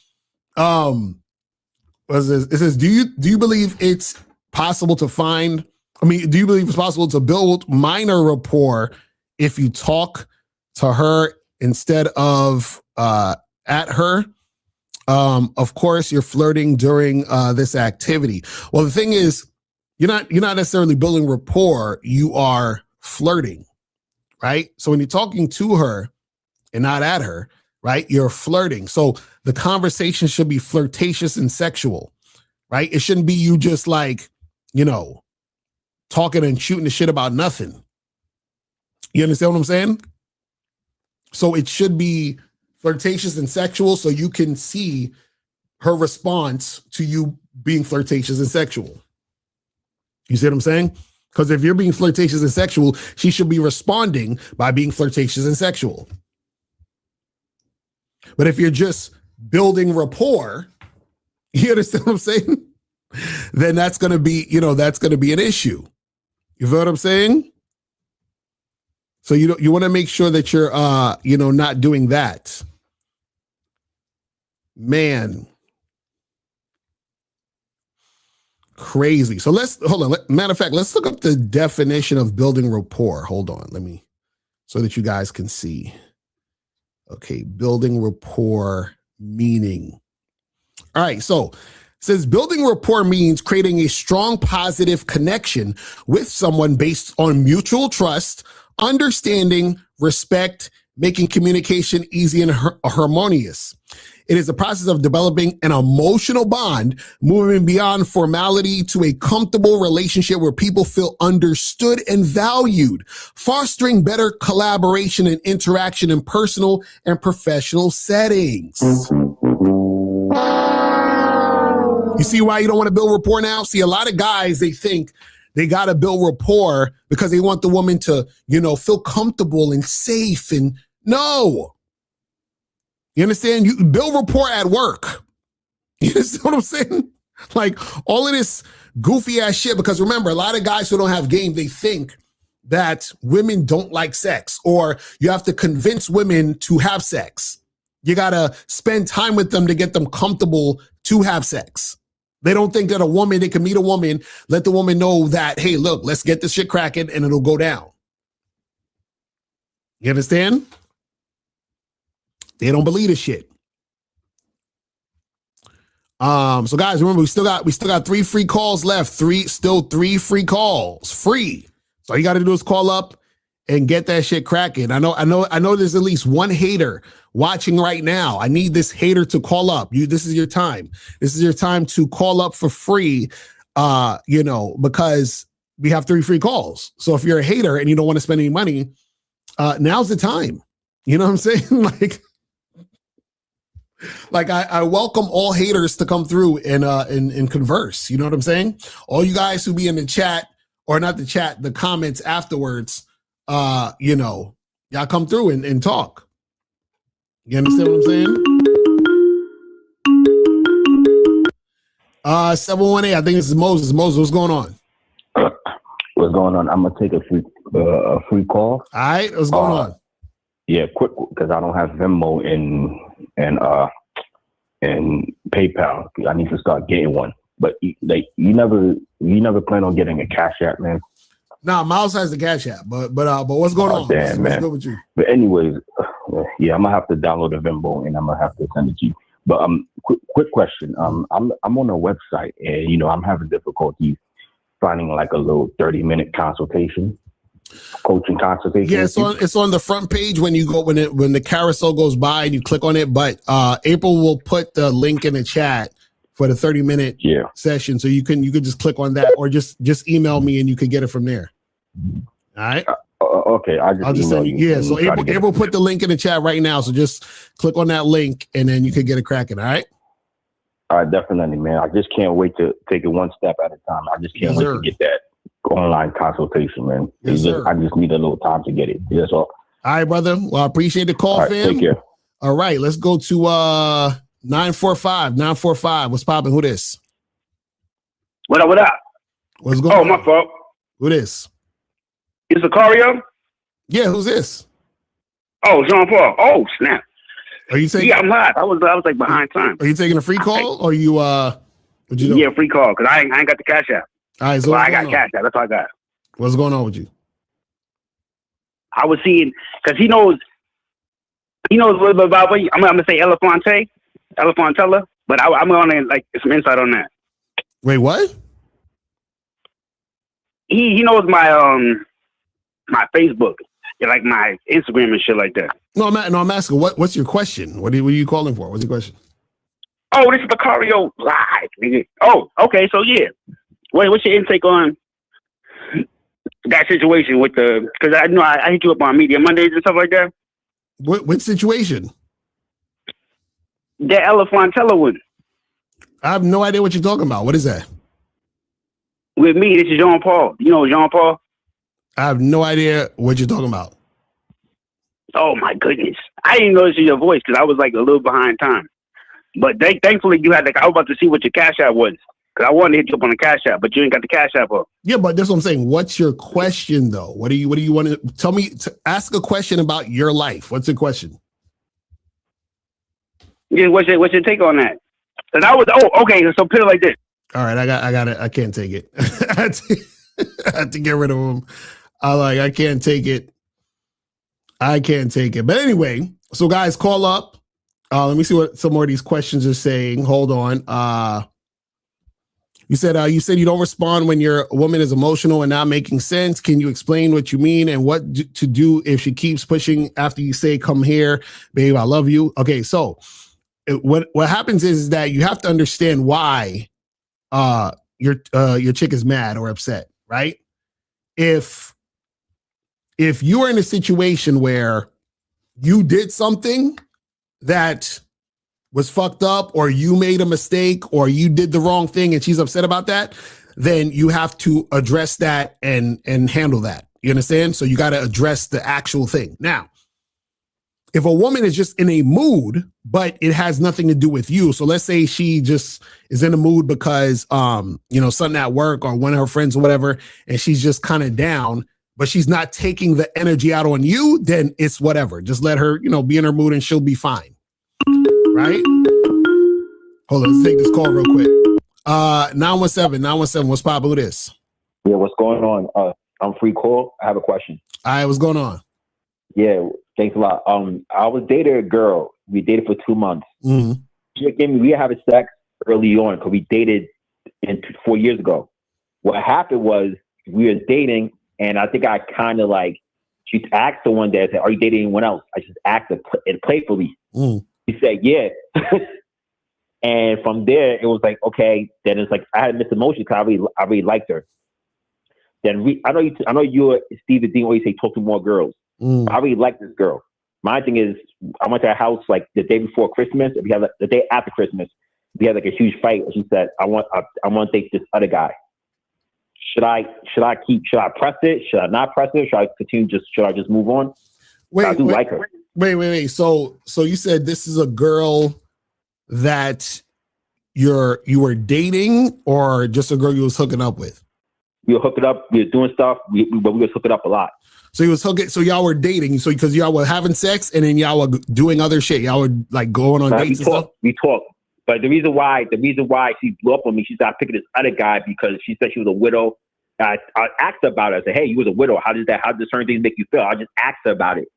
It says, do you believe it's possible to do you believe it's possible to build minor rapport if you talk to her instead of at her? Of course, you're flirting during this activity. Well, the thing is, you're not necessarily building rapport. You are flirting, right? So when you're talking to her and not at her, right, you're flirting. So the conversation should be flirtatious and sexual, right? It shouldn't be you just talking and shooting the shit about nothing. You understand what I'm saying? So it should be flirtatious and sexual so you can see her response to you being flirtatious and sexual. You see what I'm saying? Because if you're being flirtatious and sexual, she should be responding by being flirtatious and sexual. But if you're just building rapport, you understand what I'm saying? Then that's going to be, that's going to be an issue. You feel what I'm saying? So you want to make sure that you're, not doing that. Man. Crazy. So hold on. Matter of fact, let's look up the definition of building rapport. Hold on. So that you guys can see. Okay. Building rapport meaning. All right. So it says building rapport means creating a strong positive connection with someone based on mutual trust, understanding, respect, making communication easy and harmonious. It is a process of developing an emotional bond, moving beyond formality to a comfortable relationship where people feel understood and valued, fostering better collaboration and interaction in personal and professional settings. You see why you don't want to build rapport now? See, a lot of guys, they think they got to build rapport because they want the woman to, feel comfortable and safe. And no. You understand? You build rapport at work. You understand what I'm saying? Like all of this goofy ass shit. Because remember, a lot of guys who don't have game, they think that women don't like sex, or you have to convince women to have sex. You got to spend time with them to get them comfortable to have sex. They don't think that they can meet a woman, let the woman know that, hey, look, let's get this shit cracking and it'll go down. You understand? They don't believe this shit. So guys, remember, we still got 3 free calls left. 3 free calls. Free. So all you got to do is call up and get that shit cracking. I know there's at least one hater watching right now. I need this hater to call up. This is your time. This is your time to call up for free, because we have 3 free calls. So if you're a hater and you don't want to spend any money, now's the time. You know what I'm saying? Like I welcome all haters to come through and converse. You know what I'm saying? All you guys who be in the chat, or not the chat, the comments afterwards, y'all come through and talk. You understand what I'm saying? 718, I think this is Moses. Moses, what's going on? What's going on? I'm gonna take a a free call. All right, what's going on? Yeah, quick, because I don't have Venmo and PayPal. I need to start getting one. But you never plan on getting a Cash App, man. Nah, Miles has the Cash App, but what's going on? Damn, what's man. good with you? But anyways, yeah, I'm gonna have to download the Venmo and I'm gonna have to send it to you. But quick question. I'm on a website and I'm having difficulty finding like a little 30-minute consultation, coaching consultation. Yeah, it's on the front page when you go when the carousel goes by and you click on it. But April will put the link in the chat for the 30-minute session, so you can just click on that or just email me and you can get it from there. All right. Okay, I'll just send you. Yeah, so April put the link in the chat right now. So just click on that link and then you can get it cracking. All right. All right, definitely, man. I just can't wait to take it one step at a time. I just can't wait to get that online consultation, man. I just need a little time to get it. That's all. All right, brother. Well, I appreciate the call, right, fam. take care. All right, let's go to 945. 945. What's popping? Who this? What up? What up? What's going on? Oh, my fault. Who this? It's Locario? Yeah, who's this? Oh, Jean Paul. Oh, snap. Are you taking? Yeah, I'm live. I was like behind time. Are you taking a free call or you What you Yeah, free call because I ain't got the Cash App. All right, so well, I got Cash App. That's all I got. What's going on with you? I was seeing because he knows a little bit about what I'm gonna say Elefantella, but I'm gonna like some insight on that. Wait, what? He knows my my Facebook, like my Instagram and shit like that. No, I'm asking what's your question? What are you calling for? What's your question? Oh, this is Locario live, nigga. Oh, okay, so yeah. What's your intake on that situation with the? Because I know I hit you up on Media Mondays and stuff like that. What situation? The Elefantella one. I have no idea what you're talking about. What is that? With me, this is Jean Paul. You know Jean Paul? I have no idea what you're talking about. Oh my goodness. I didn't know this was your voice because I was like a little behind time. But thankfully you had I was about to see what your Cash App was. Because I wanted to hit you up on the Cash App, but you ain't got the Cash App up. Yeah, but that's what I'm saying. What's your question though? What do you want to tell me? Ask a question about your life. What's your question? Yeah, what's your take on that? And I was okay, so put it like this. All right, I got it. I can't take it. I had to get rid of him. I can't take it. I can't take it. But anyway, so guys, call up. Let me see what some more of these questions are saying. Hold on. You said you don't respond when your woman is emotional and not making sense. Can you explain what you mean and what to do if she keeps pushing after you say, "Come here, babe, I love you"? Okay, so what happens is that you have to understand why your chick is mad or upset, right? If you are in a situation where you did something that was fucked up or you made a mistake or you did the wrong thing and she's upset about that, then you have to address that and handle that. You understand? So you got to address the actual thing. Now, if a woman is just in a mood, but it has nothing to do with you. So let's say she just is in a mood because, something at work or one of her friends or whatever, and she's just kind of down, but she's not taking the energy out on you, then it's whatever. Just let her, be in her mood and she'll be fine. Right? Hold on, let's take this call real quick. 917, what's poppin' with this? Yeah, what's going on? I'm free call. I have a question. All right, what's going on? Yeah, thanks a lot. I was dating a girl. We dated for 2 months. Mm-hmm. We had sex early on because we dated 4 years ago. What happened was we were dating, and I think I kind of she asked her one day, I said, "Are you dating anyone else?" I just asked her playfully. She said, "Yeah." And from there, it was like, okay. Then it's like I had mixed emotions because I really liked her. Then I know you and Steve the Dean always say talk to more girls. I really like this girl. My thing is, I went to her house like the day before Christmas. We had the day after Christmas. We had like a huge fight. And she said, "I want to date this other guy. Should I press it? Should I not press it? Should I continue? Should I just move on?" I do like her. Wait. So you said this is a girl that you were dating, or just a girl you was hooking up with? We were hooking up. We were doing stuff, but we were hooking up a lot. So he was hooking. So y'all were dating. So because y'all were having sex and then y'all were doing other shit. Y'all were like going on dates and stuff. We talked. But the reason why she blew up on me, she started picking this other guy because she said she was a widow. I asked her about it. I said, "Hey, you was a widow. How did certain things make you feel?" I just asked her about it.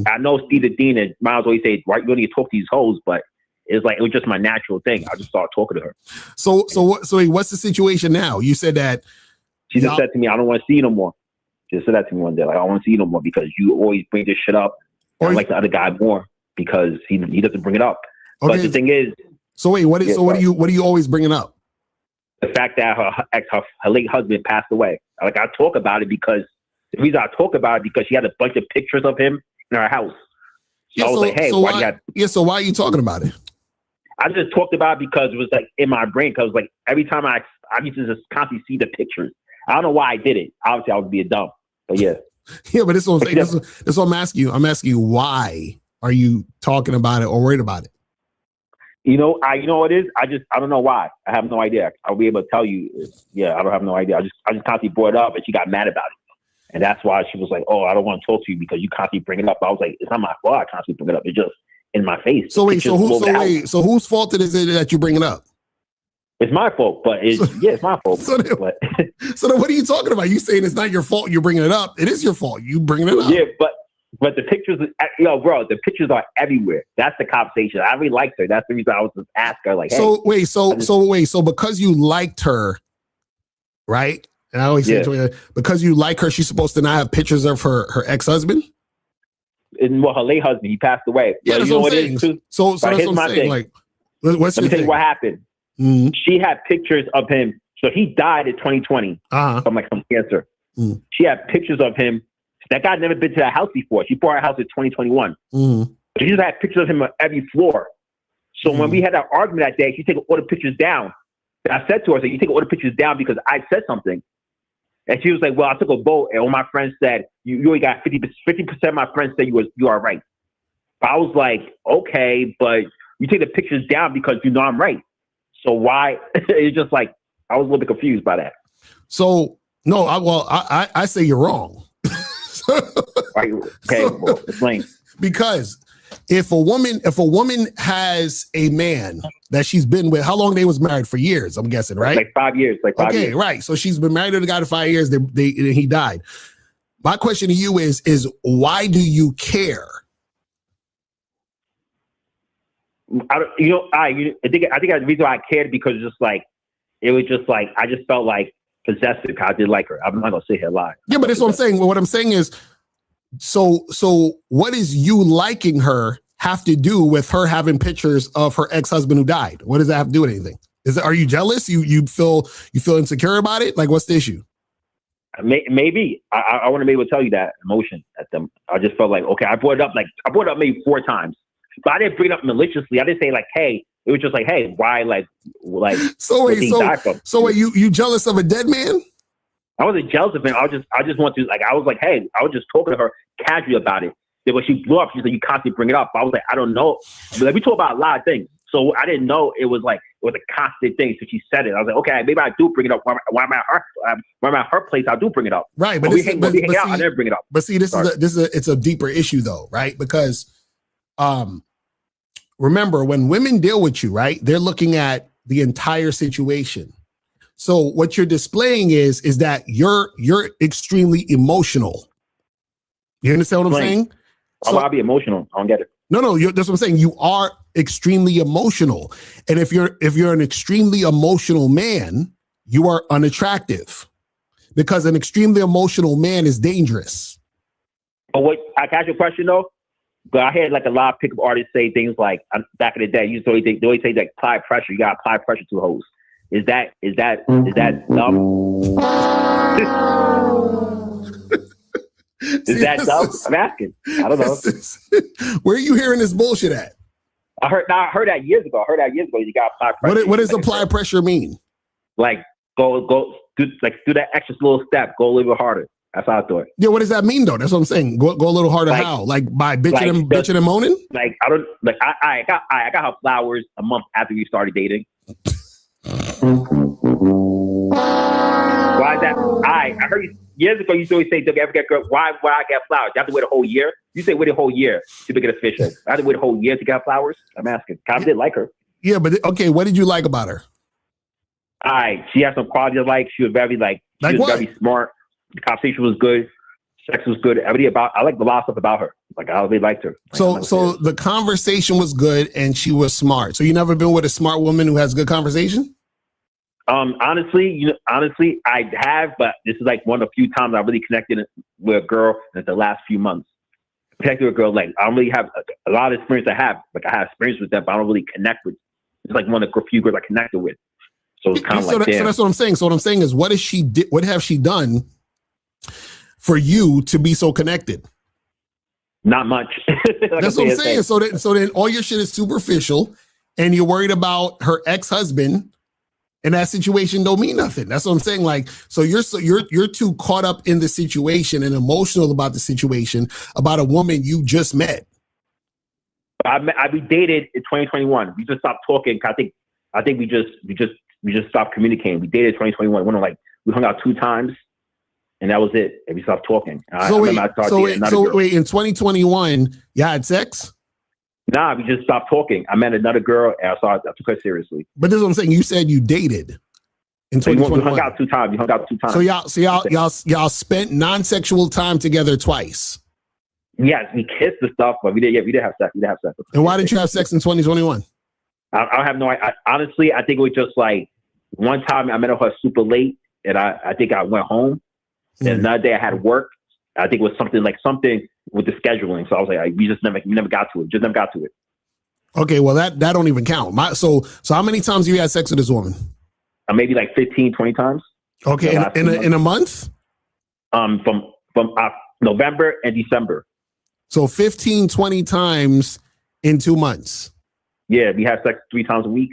I know Steve the Dean and Miles always say, "Right, you don't need to talk to these hoes," but it's like it was just my natural thing. I just started talking to her. So what's the situation now? You said that she just said to me, "I don't want to see you no more." She just said that to me one day, like, "I don't want to see you no more because you always bring this shit up. I like the other guy more because he doesn't bring it up." Okay. But the thing is, so wait, what are you always bringing up? The fact that her late husband passed away. Like, I talk about it because the reason I talk about it because she had a bunch of pictures of him in her house. So I was like, hey, so why are you talking about it? I just talked about it because it was like in my brain. Because like every time I used to just constantly see the pictures. I don't know why I did it. Obviously, I was being dumb. But yeah. Yeah, but this is what I'm saying. This what I'm asking you. I'm asking you, why are you talking about it or worried about it? You know what it is? I don't know why. I have no idea. I'll be able to tell you. Yeah, I don't have no idea. I just constantly brought it up and she got mad about it. And that's why she was like, "Oh, I don't want to talk to you because you constantly bring it up." I was like, "It's not my fault. I constantly bring it up. It's just in my face." So whose fault is it that you bring it up? It's my fault, but it's my fault. So then what are you talking about? You saying it's not your fault? You're bringing it up. It is your fault. You bringing it up. Yeah, but the pictures, bro, the pictures are everywhere. That's the conversation. I really liked her. That's the reason I was just asking her, like, hey. So because you liked her, right? And I always say because you like her, she's supposed to not have pictures of her ex-husband? Well, her late husband, he passed away. Yeah, that's what I'm saying. So that's what I'm saying. Like, what's Let me tell you what happened. Mm-hmm. She had pictures of him. So he died in 2020 from cancer. Mm-hmm. She had pictures of him. That guy had never been to that house before. She bought her house in 2021. Mm-hmm. She just had pictures of him on every floor. So when we had that argument that day, she took all the pictures down. And I said to her, "So you take all the pictures down because I said something." And she was like, "Well, I took a vote, and all my friends said you only got 50% of my friends said you are right." But I was like, "Okay, but you take the pictures down because you know I'm right. So why?" It's just like I was a little bit confused by that. So no, I say you're wrong. Right. Okay, well, explain. Because if a woman has a man that she's been with, how long they was married? For years, I'm guessing, right? Like 5 years. Okay, right. So she's been married to the guy for 5 years. He died. My question to you is why do you care? I think the reason why I cared because it was just like I just felt like possessive. I did like her. I'm not gonna sit here and lie. Yeah, but that's what I'm saying. What I'm saying is, so what is you liking her have to do with her having pictures of her ex-husband who died? What does that have to do with anything? Are you jealous? You feel insecure about it? Like, what's the issue? Maybe I want to be able to tell you that emotion at them. I just felt like, okay, I brought it up maybe 4 times, but I didn't bring it up maliciously. I didn't say like, hey. It was just like, hey, why like? So wait, you jealous of a dead man? I wasn't jealous of him. I just want to I was like, hey, I was just talking to her casually about it. Then when she blew up, she's like, you constantly bring it up. I was like, I don't know. But we talk about a lot of things, so I didn't know it was a constant thing. So she said it. I was like, okay, maybe I do bring it up. When I'm at her place, I do bring it up. Right, but we hang out, I never bring it up. But see, it's a deeper issue though, right? Because remember, when women deal with you, right, they're looking at the entire situation. So what you're displaying is that you're extremely emotional. You understand what I'm saying? So, I'll be emotional. I don't get it. No, that's what I'm saying. You are extremely emotional. And if you're an extremely emotional man, you are unattractive because an extremely emotional man is dangerous. But I can ask you a question though? But I had like a lot of pickup artists say things like back in the day, they always say like apply pressure. You gotta apply pressure to hoes. Is that dumb? Is that dumb? I'm asking. I don't know. Where are you hearing this bullshit at? I heard that years ago. You gotta apply pressure. What does apply pressure mean? Like go do that extra little step. Go a little bit harder. That's how I thought. Yeah, what does that mean though? That's what I'm saying. Go a little harder. How? Like by bitching and moaning? Like I don't like I got her flowers a month after we started dating. Why is that? I heard years ago, you used to always say, "Do you ever get girl? Why would I get flowers? You have to wait a whole year." You say wait a whole year to make it official. I had to wait a whole year to get flowers. I'm asking. I did like her. Yeah, but okay, what did you like about her? All right, she had some qualities I like. She was very very smart. The conversation was good. Sex was good. I liked a lot of stuff about her. Like I really liked her. Like, so the conversation was good and she was smart. So you never been with a smart woman who has good conversation? Honestly, I have, but this is like one of the few times I really connected with a girl in the last few months. Connected with a girl, like I don't really have a lot of experience. I have experience with them, but I don't really connect with. It's like one of the few girls I connected with. So it's kind of so that's what I'm saying. So what I'm saying is, what has she done for you to be so connected? Not much. That's what I'm saying. So then all your shit is superficial, and you're worried about her ex-husband, and that situation don't mean nothing. That's what I'm saying. Like, so you're too caught up in the situation and emotional about the situation about a woman you just met. We dated in 2021. We just stopped talking. I think we just stopped communicating. We dated in 2021. We hung out 2 times. And that was it. And we stopped talking. So wait, in 2021, you had sex? Nah, we just stopped talking. I met another girl, and I took her seriously. But this is what I'm saying. You said you dated in 2021. We hung out 2 times. We hung out 2 times. So y'all spent non-sexual time together twice. Yes, we kissed and stuff, but we didn't have sex. We didn't have sex. And why didn't you have sex in 2021? I have no idea. Honestly, I think it was just like one time I met her super late, and I think I went home. And another day I had work. I think it was something with the scheduling. So I was like, we never got to it. Just never got to it. Okay, well that don't even count. So how many times have you had sex with this woman? Maybe like 15, 20 times. Okay, in a month? From November and December. So 15, 20 times in 2 months. Yeah, we had sex 3 times a week.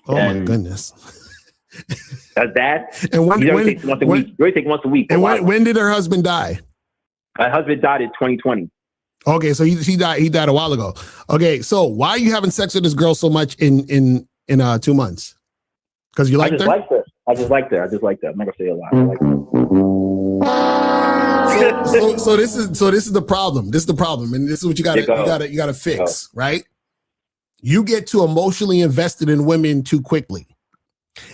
Oh my goodness. That's that. And when take once a week. You take once a week. And when did her husband die? My husband died in 2020. Okay, so he died a while ago. Okay, so why are you having sex with this girl so much in 2 months? Because you liked her? I just liked her. I'm not gonna say a lot. I like her. So this is the problem. This is the problem, and this is what you gotta fix, right? You get too emotionally invested in women too quickly.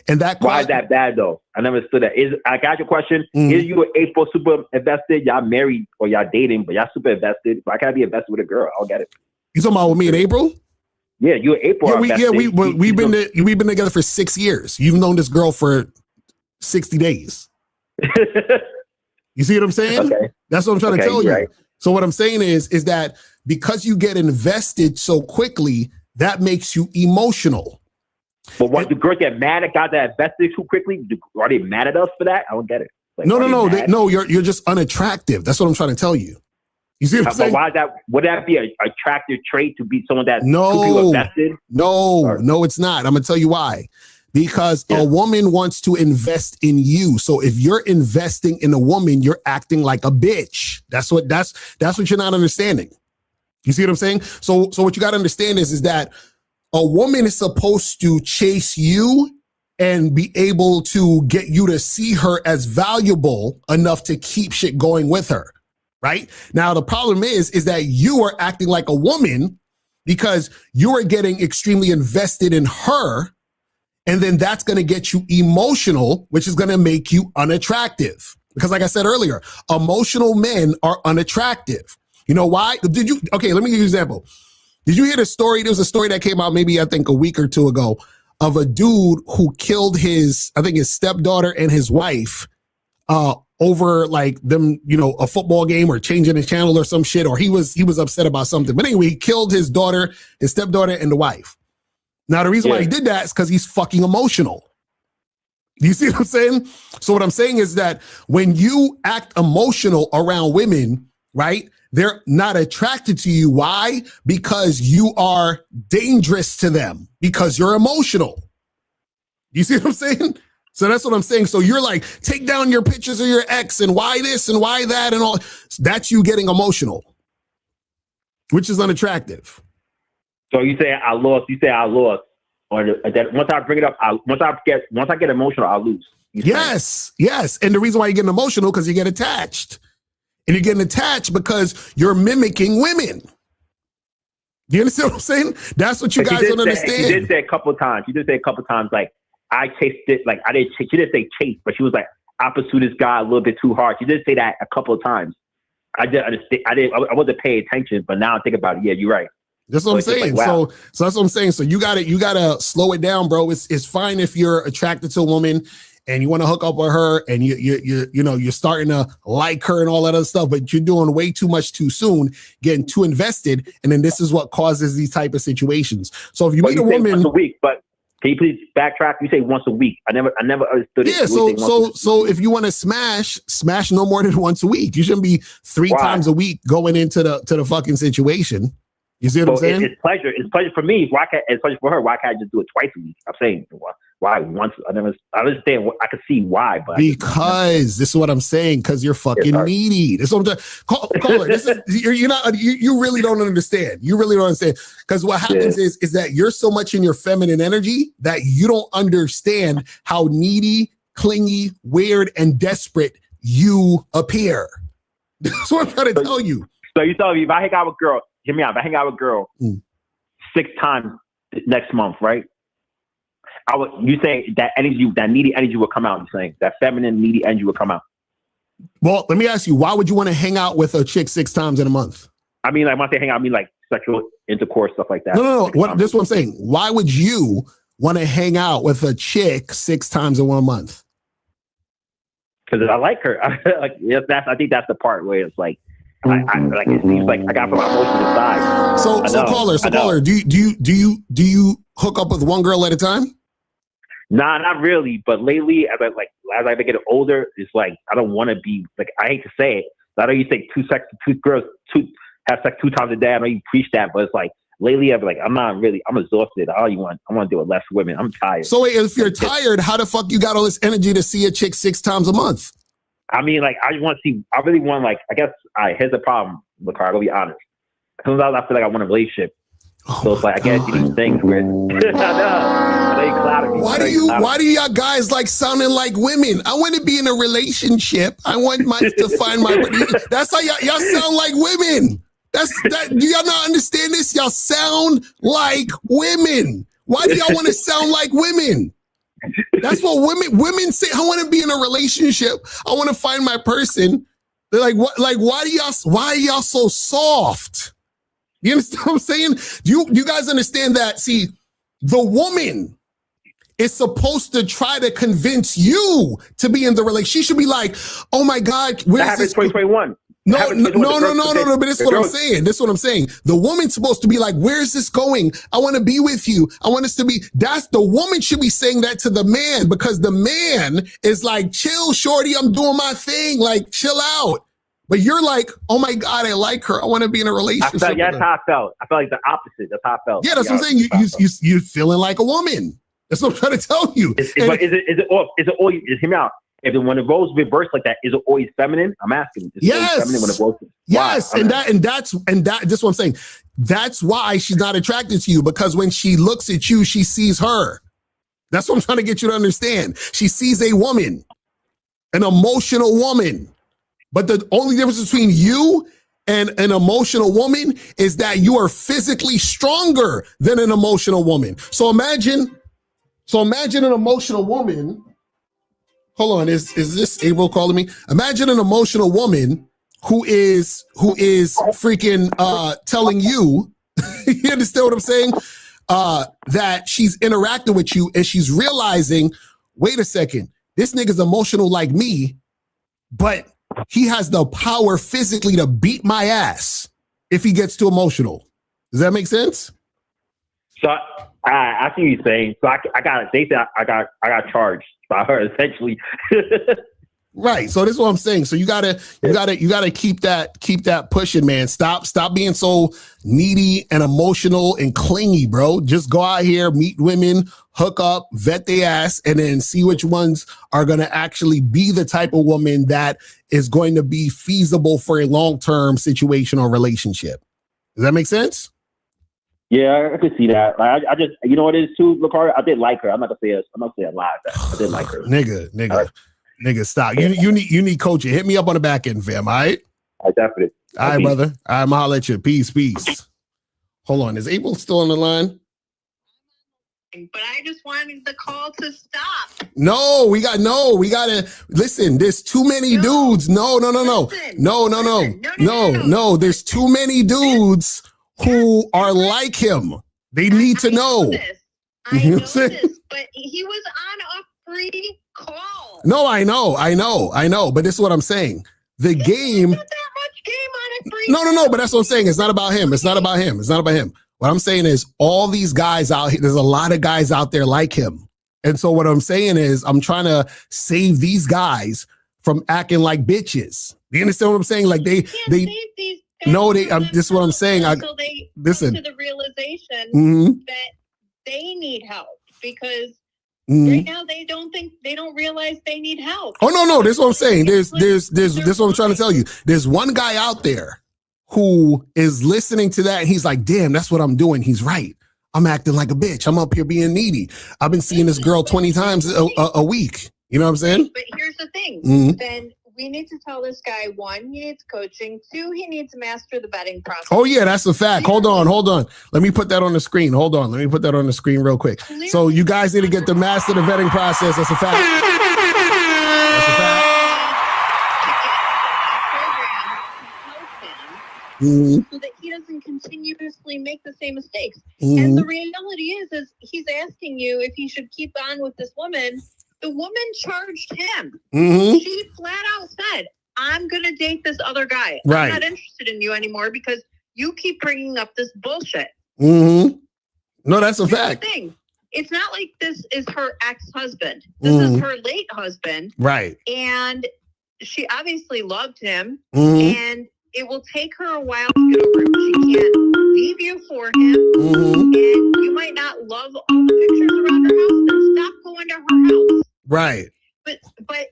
And why is that bad though? I never understood that. I got your question. Is you and April super invested? Y'all married or y'all dating, but y'all super invested. Why can't I be invested with a girl? I don't get it. You talking about with me and April? Yeah, you and April. We've been together for 6 years. You've known this girl for 60 days. You see what I'm saying? Okay. That's what I'm trying to tell you. Right. So what I'm saying is that because you get invested so quickly, that makes you emotional. But what do girls get mad at guys that invested too quickly? Are they mad at us for that? I don't get it. Like, no. You're just unattractive. That's what I'm trying to tell you. You see what I'm saying? But why is that? Would that be an attractive trait to be someone that's too invested? No, it's not. I'm gonna tell you why. Because a woman wants to invest in you. So if you're investing in a woman, you're acting like a bitch. That's what you're not understanding. You see what I'm saying? So what you got to understand is that a woman is supposed to chase you and be able to get you to see her as valuable enough to keep shit going with her, right? Now, the problem is that you are acting like a woman because you are getting extremely invested in her, and then that's going to get you emotional, which is going to make you unattractive. Because like I said earlier, emotional men are unattractive. You know why? Let me give you an example. Did you hear the story? There was a story that came out maybe I think a week or two ago of a dude who killed his stepdaughter and his wife over like them, a football game or changing the channel or some shit, or he was upset about something. But anyway, he killed his daughter, his stepdaughter, and the wife. Now the reason why he did that is because he's fucking emotional. You see what I'm saying? So what I'm saying is that when you act emotional around women, right? They're not attracted to you. Why? Because you are dangerous to them, because you're emotional. You see what I'm saying? So that's what I'm saying. So you're like, take down your pictures of your ex and why this and why that and all. That's you getting emotional, which is unattractive. So you say I lost. Or that once I bring it up, once I get emotional, I'll lose. Yes. And the reason why you're getting emotional because you get attached. And you're getting attached because you're mimicking women. You understand what I'm saying? That's what you guys don't understand. She did say a couple of times. Like, I chased it. Like, I didn't chase. She didn't say chase, but she was like, I pursued this guy a little bit too hard. She did say that a couple of times. I didn't understand. I wasn't paying attention, but now I think about it. Yeah, you're right. That's what I'm saying. Like, wow. So that's what I'm saying. So you gotta slow it down, bro. It's fine if you're attracted to a woman and you want to hook up with her and you're starting to like her and all that other stuff, but you're doing way too much too soon, getting too invested, and then this is what causes these type of situations. So if you meet a woman once a week, but can you please backtrack? You say once a week. I never understood it. Yeah, so if you want to smash no more than once a week. You shouldn't be three times a week going into the fucking situation. You see what I'm saying? It's pleasure. It's pleasure for me. Why can't it's pleasure for her? Why can't I just do it twice a week? I'm saying why once? I understand. I can see why, but because this is what I'm saying. Because you're fucking needy. This is what I'm caller. You really don't understand. You really don't understand. Because what happens is that you're so much in your feminine energy that you don't understand how needy, clingy, weird, and desperate you appear. That's what I'm trying to tell you. So you tell me if I hang out with girl. Hear me out. If I hang out with a girl 6 times next month, right? You say that energy, that needy energy will come out. You're saying that feminine needy energy will come out. Well, let me ask you, why would you want to hang out with a chick 6 times in a month? I mean, like when I say hang out, I mean like sexual intercourse, stuff like that. No. This is what I'm saying. Why would you want to hang out with a chick 6 times in 1 month? Because I like her. I think that's the part where it's like, it seems like I got my emotions aside. So caller, do you hook up with one girl at a time? Nah, not really. But lately, as I get older, it's like I don't want to be like, I hate to say it. I know you say two girls have sex 2 times a day. I know you preach that, but it's like lately I'm like I'm exhausted. I want to deal with less women. I'm tired. So wait, if you're tired, how the fuck you got all this energy to see a chick 6 times a month? I mean, like, I really want, like, I guess, here's the problem, Locario, I'll be honest. Sometimes I feel like I want a relationship. So it's like, I guess you need things where, Why do y'all guys like sounding like women? I want to be in a relationship. I want to find my, that's how y'all sound like women. Do y'all not understand this? Y'all sound like women. Why do y'all want to sound like women? That's what women say. I want to be in a relationship. I want to find my person. They're like, what? Like, why are y'all so soft? You understand what I'm saying? Do you guys understand that? See, the woman is supposed to try to convince you to be in the relationship. She should be like, oh my God, where's this? 2021. No, but this is what I'm saying. This is what I'm saying. The woman's supposed to be like, where's this going? I want to be with you. I want us to be, the woman should be saying that to the man, because the man is like, chill, shorty, I'm doing my thing. Like, chill out. But you're like, oh my God, I like her. I want to be in a relationship. That's how I felt. I felt like the opposite. That's how I felt. Yeah, that's what I'm saying. You're feeling like a woman. That's what I'm trying to tell you. Is it always, hear me out. When the roles reverse like that, is it always feminine? I'm asking. Yes. Feminine when the roles, yes. And that's this is what I'm saying. That's why she's not attracted to you, because when she looks at you, she sees her. That's what I'm trying to get you to understand. She sees a woman, an emotional woman. But the only difference between you and an emotional woman is that you are physically stronger than an emotional woman. So imagine an emotional woman. Hold on, is this April calling me? Imagine an emotional woman who is freaking telling you, you understand what I'm saying? That she's interacting with you and she's realizing, wait a second, this nigga's emotional like me, but he has the power physically to beat my ass if he gets too emotional. Does that make sense? So I see what you're saying. So I got charged by her essentially. Right. So this is what I'm saying. So you gotta keep that pushing, man. Stop being so needy and emotional and clingy, bro. Just go out here, meet women, hook up, vet their ass, and then see which ones are gonna actually be the type of woman that is going to be feasible for a long-term situation or relationship. Does that make sense? Yeah, I could see that. Like, I just, you know what it is too, Locario? I did like her. I'm not gonna say a lot. I did like her. Nigga, stop. You need coaching. Hit me up on the back end, fam. All right. I definitely. All right, brother. All right, I'm gonna holler at you. Peace. Hold on. Is April still on the line? But I just wanted the call to stop. No, we gotta listen. There's too many dudes. No. There's too many dudes who are like him. They need to know. I know this, but he was on a free call. No, I know. But this is what I'm saying. The game. Not that much game on a free. No. But that's what I'm saying. It's not about him. It's not about him. What I'm saying is all these guys out here, there's a lot of guys out there like him. And so what I'm saying is I'm trying to save these guys from acting like bitches. You understand what I'm saying? Like they save these guys this is what I'm saying. Until they listen come to the realization that they need help because right now they don't realize they need help. Oh no, this is what I'm saying. There's this is what I'm trying to tell you. There's one guy out there who is listening to that and he's like, damn, that's what I'm doing. He's right. I'm acting like a bitch. I'm up here being needy. I've been seeing this girl 20 times a week. You know what I'm saying? But here's the thing. Then we need to tell this guy, 1, he needs coaching. 2, he needs to master the betting process. Oh yeah, that's a fact. Hold on. Let me put that on the screen. Hold on. Let me put that on the screen real quick. So you guys need to get to master the vetting process. That's a fact. That's a fact. So that he doesn't continuously make the same mistakes. And the reality is he's asking you if he should keep on with this woman. The woman charged him. She flat out said, I'm going to date this other guy. Right. I'm not interested in you anymore because you keep bringing up this bullshit. No, that's a fact. The thing. It's not like this is her ex-husband. This is her late husband. Right. And she obviously loved him. And it will take her a while to get over it. She can't leave you for him. And you might not love all the pictures around her house, then stop going to her house. Right. But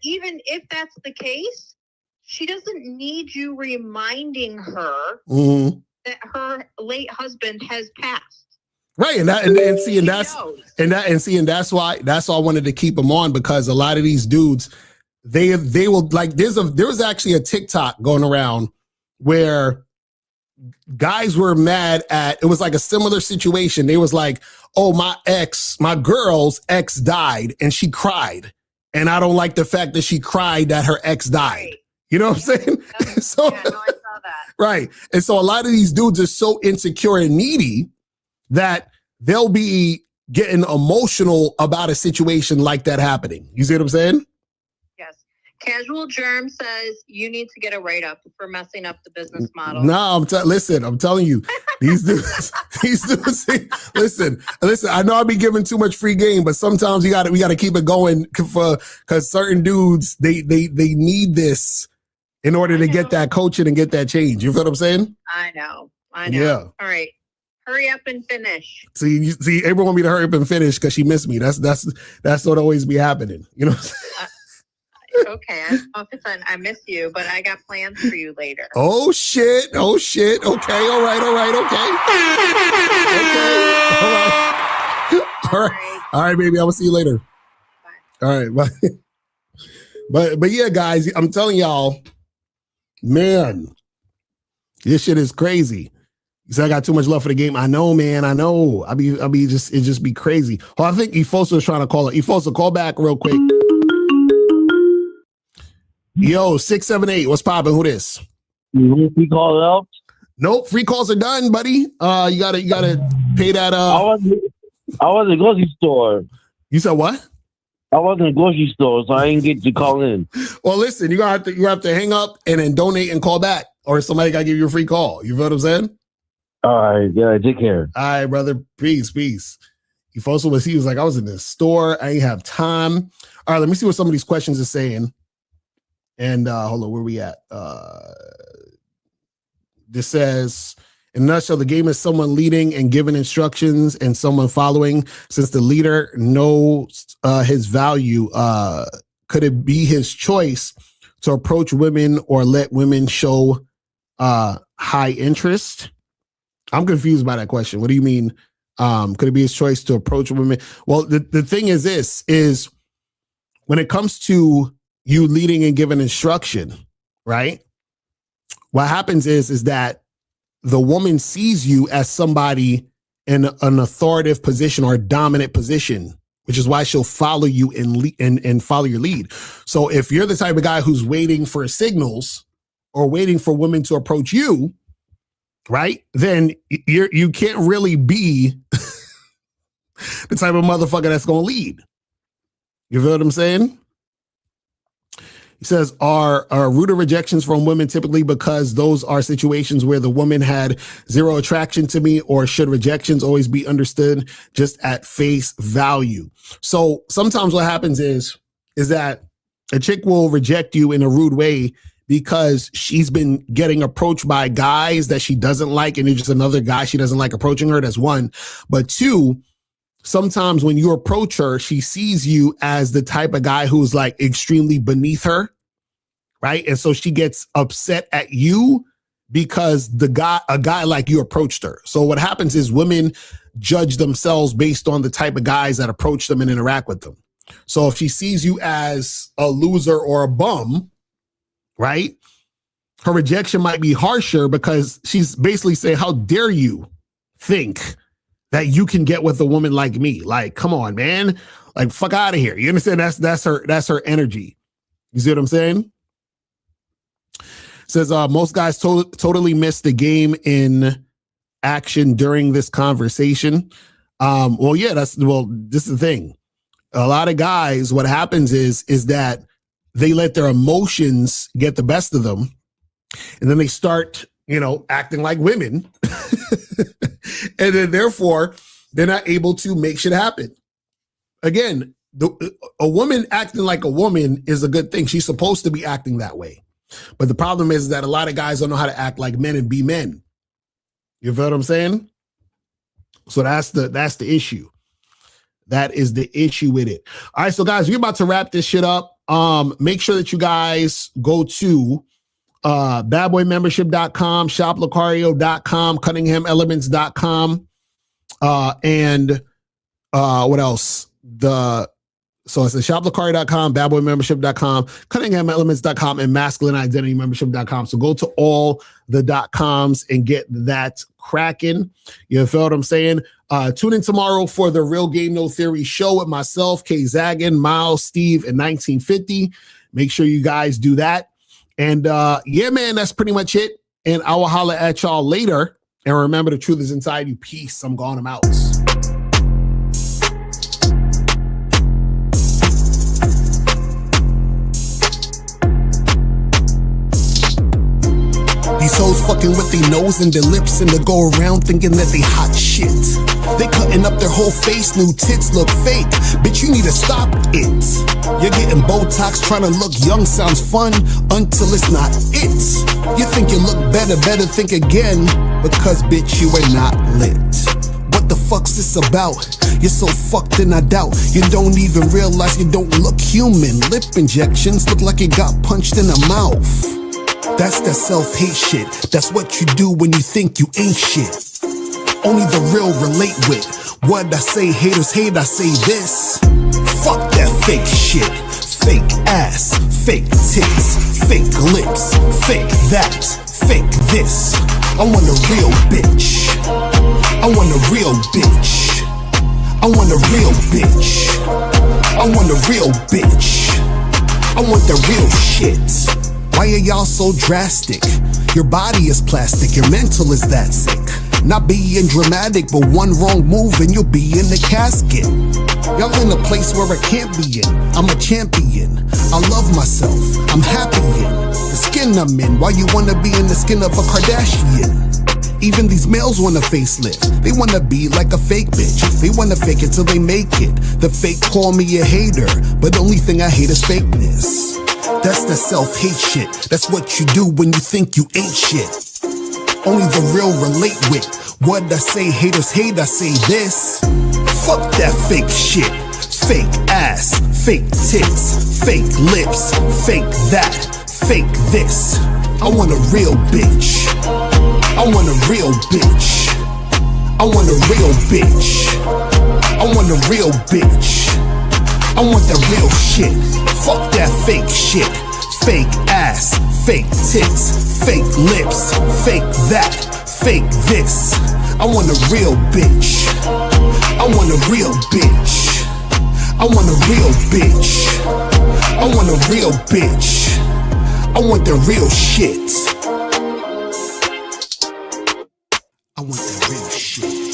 even if that's the case, she doesn't need you reminding her that her late husband has passed. Right. And that's why I wanted to keep him on, because a lot of these dudes, they will like, there was actually a TikTok going around where guys were mad at, it was like a similar situation. They was like, oh, my girl's ex died and she cried. And I don't like the fact that she cried that her ex died. Right. You know what I'm saying? So, I saw that. Right. And so a lot of these dudes are so insecure and needy that they'll be getting emotional about a situation like that happening. You see what I'm saying? Yes. Casual Germ says you need to get a write-up for messing up the business model. No, I'm telling you, these dudes, listen, I know I'll be giving too much free game, but sometimes we got to keep it going because certain dudes, they need this in order to get that coaching and get that change. You feel what I'm saying? I know. Yeah. All right. Hurry up and finish. See, April want me to hurry up and finish because she missed me. That's what always be happening. You know. Okay, I miss you, but I got plans for you later. Oh shit. Okay. All right. All right, baby. I will see you later. Bye. All right. Bye. But yeah, guys, I'm telling y'all, man, this shit is crazy. You said I got too much love for the game. I know, man. I know. It just be crazy. Oh, I think Efosa was trying to call it. Efosa, call back real quick. Yo, 678. What's popping? Who this? Free calls out? Nope. Free calls are done, buddy. You gotta pay that. I was at a grocery store. You said what? I was in a grocery store, so I didn't get to call in. Well, listen, you have to hang up and then donate and call back, or somebody gotta give you a free call. You feel what I'm saying? All right, yeah, take care. All right, brother. Peace. He was like, I was in the store. I ain't have time. All right, let me see what some of these questions are saying. And hold on, where we at? This says, in a nutshell, the game is someone leading and giving instructions and someone following. Since the leader knows his value, could it be his choice to approach women or let women show high interest? I'm confused by that question. What do you mean? Could it be his choice to approach women? Well, the thing is this, is when it comes to you leading and giving instruction, right? What happens is that the woman sees you as somebody in an authoritative position or a dominant position, which is why she'll follow you and follow your lead. So if you're the type of guy who's waiting for signals or waiting for women to approach you, right, then you can't really be the type of motherfucker that's going to lead. You feel what I'm saying? He says, are ruder rejections from women typically because those are situations where the woman had zero attraction to me, or should rejections always be understood just at face value? So sometimes what happens is that a chick will reject you in a rude way because she's been getting approached by guys that she doesn't like, and it's just another guy she doesn't like approaching her. That's one. But two, sometimes when you approach her, she sees you as the type of guy who's like extremely beneath her, right? And so she gets upset at you because a guy like you approached her. So what happens is women judge themselves based on the type of guys that approach them and interact with them. So if she sees you as a loser or a bum, right, her rejection might be harsher because she's basically saying, how dare you think that you can get with a woman like me? Like, come on, man. Like, fuck out of here. You understand? That's her energy. You see what I'm saying? Says most guys totally miss the game in action during this conversation. This is the thing. A lot of guys, what happens is that they let their emotions get the best of them, and then they start, acting like women. And then therefore they're not able to make shit happen. Again, a woman acting like a woman is a good thing. She's supposed to be acting that way. But the problem is that a lot of guys don't know how to act like men and be men. You feel what I'm saying? So that's the issue. That is the issue with it. All right, so guys, we're about to wrap this shit up. Make sure that you guys go to badboymembership.com, shoplocario.com, cunninghamelements.com, and what else? So it's shoplocario.com, badboymembership.com, cunninghamelements.com, and masculineidentitymembership.com. So go to all the .coms and get that cracking. You feel what I'm saying? Tune in tomorrow for the Real Game No Theory show with myself, Kay Zagan, Miles, Steve, and 1950. Make sure you guys do that. And yeah, man, that's pretty much it. And I will holler at y'all later. And remember, the truth is inside you. Peace. I'm gone. I'm out. These hoes fucking with their nose and their lips, and they go around thinking that they hot shit. They cutting up their whole face, new tits look fake. Bitch, you need to stop it. You're getting Botox, trying to look young sounds fun until it's not it. You think you look better think again, because bitch, you are not lit. What the fuck's this about? You're so fucked and I doubt you don't even realize you don't look human. Lip injections look like you got punched in the mouth. That's that self-hate shit. That's what you do when you think you ain't shit. Only the real relate with. What I say, haters hate, I say this. Fuck that fake shit. Fake ass, fake tits, fake lips, fake that, fake this. I want a real bitch. I want a real bitch. I want a real bitch. I want a real bitch. I want the real shit. Why are y'all so drastic? Your body is plastic, your mental is that sick. Not being dramatic, but one wrong move and you'll be in the casket. Y'all in a place where I can't be in. I'm a champion. I love myself. I'm happy in the skin I'm in. Why you wanna be in the skin of a Kardashian? Even these males want a facelift. They wanna be like a fake bitch. They wanna fake it till they make it. The fake call me a hater, but the only thing I hate is fakeness. That's the self-hate shit. That's what you do when you think you ain't shit. Only the real relate with. What I say, haters hate, I say this. Fuck that fake shit. Fake ass, fake tits, fake lips, fake that, fake this. I want a real bitch. I want a real bitch. I want a real bitch. I want a real bitch. I want the real shit. Fuck that fake shit. Fake ass, fake tits, fake lips, fake that, fake this. I want a real bitch. I want a real bitch. I want a real bitch. I want a real bitch. I want the real shit. I want the real shit.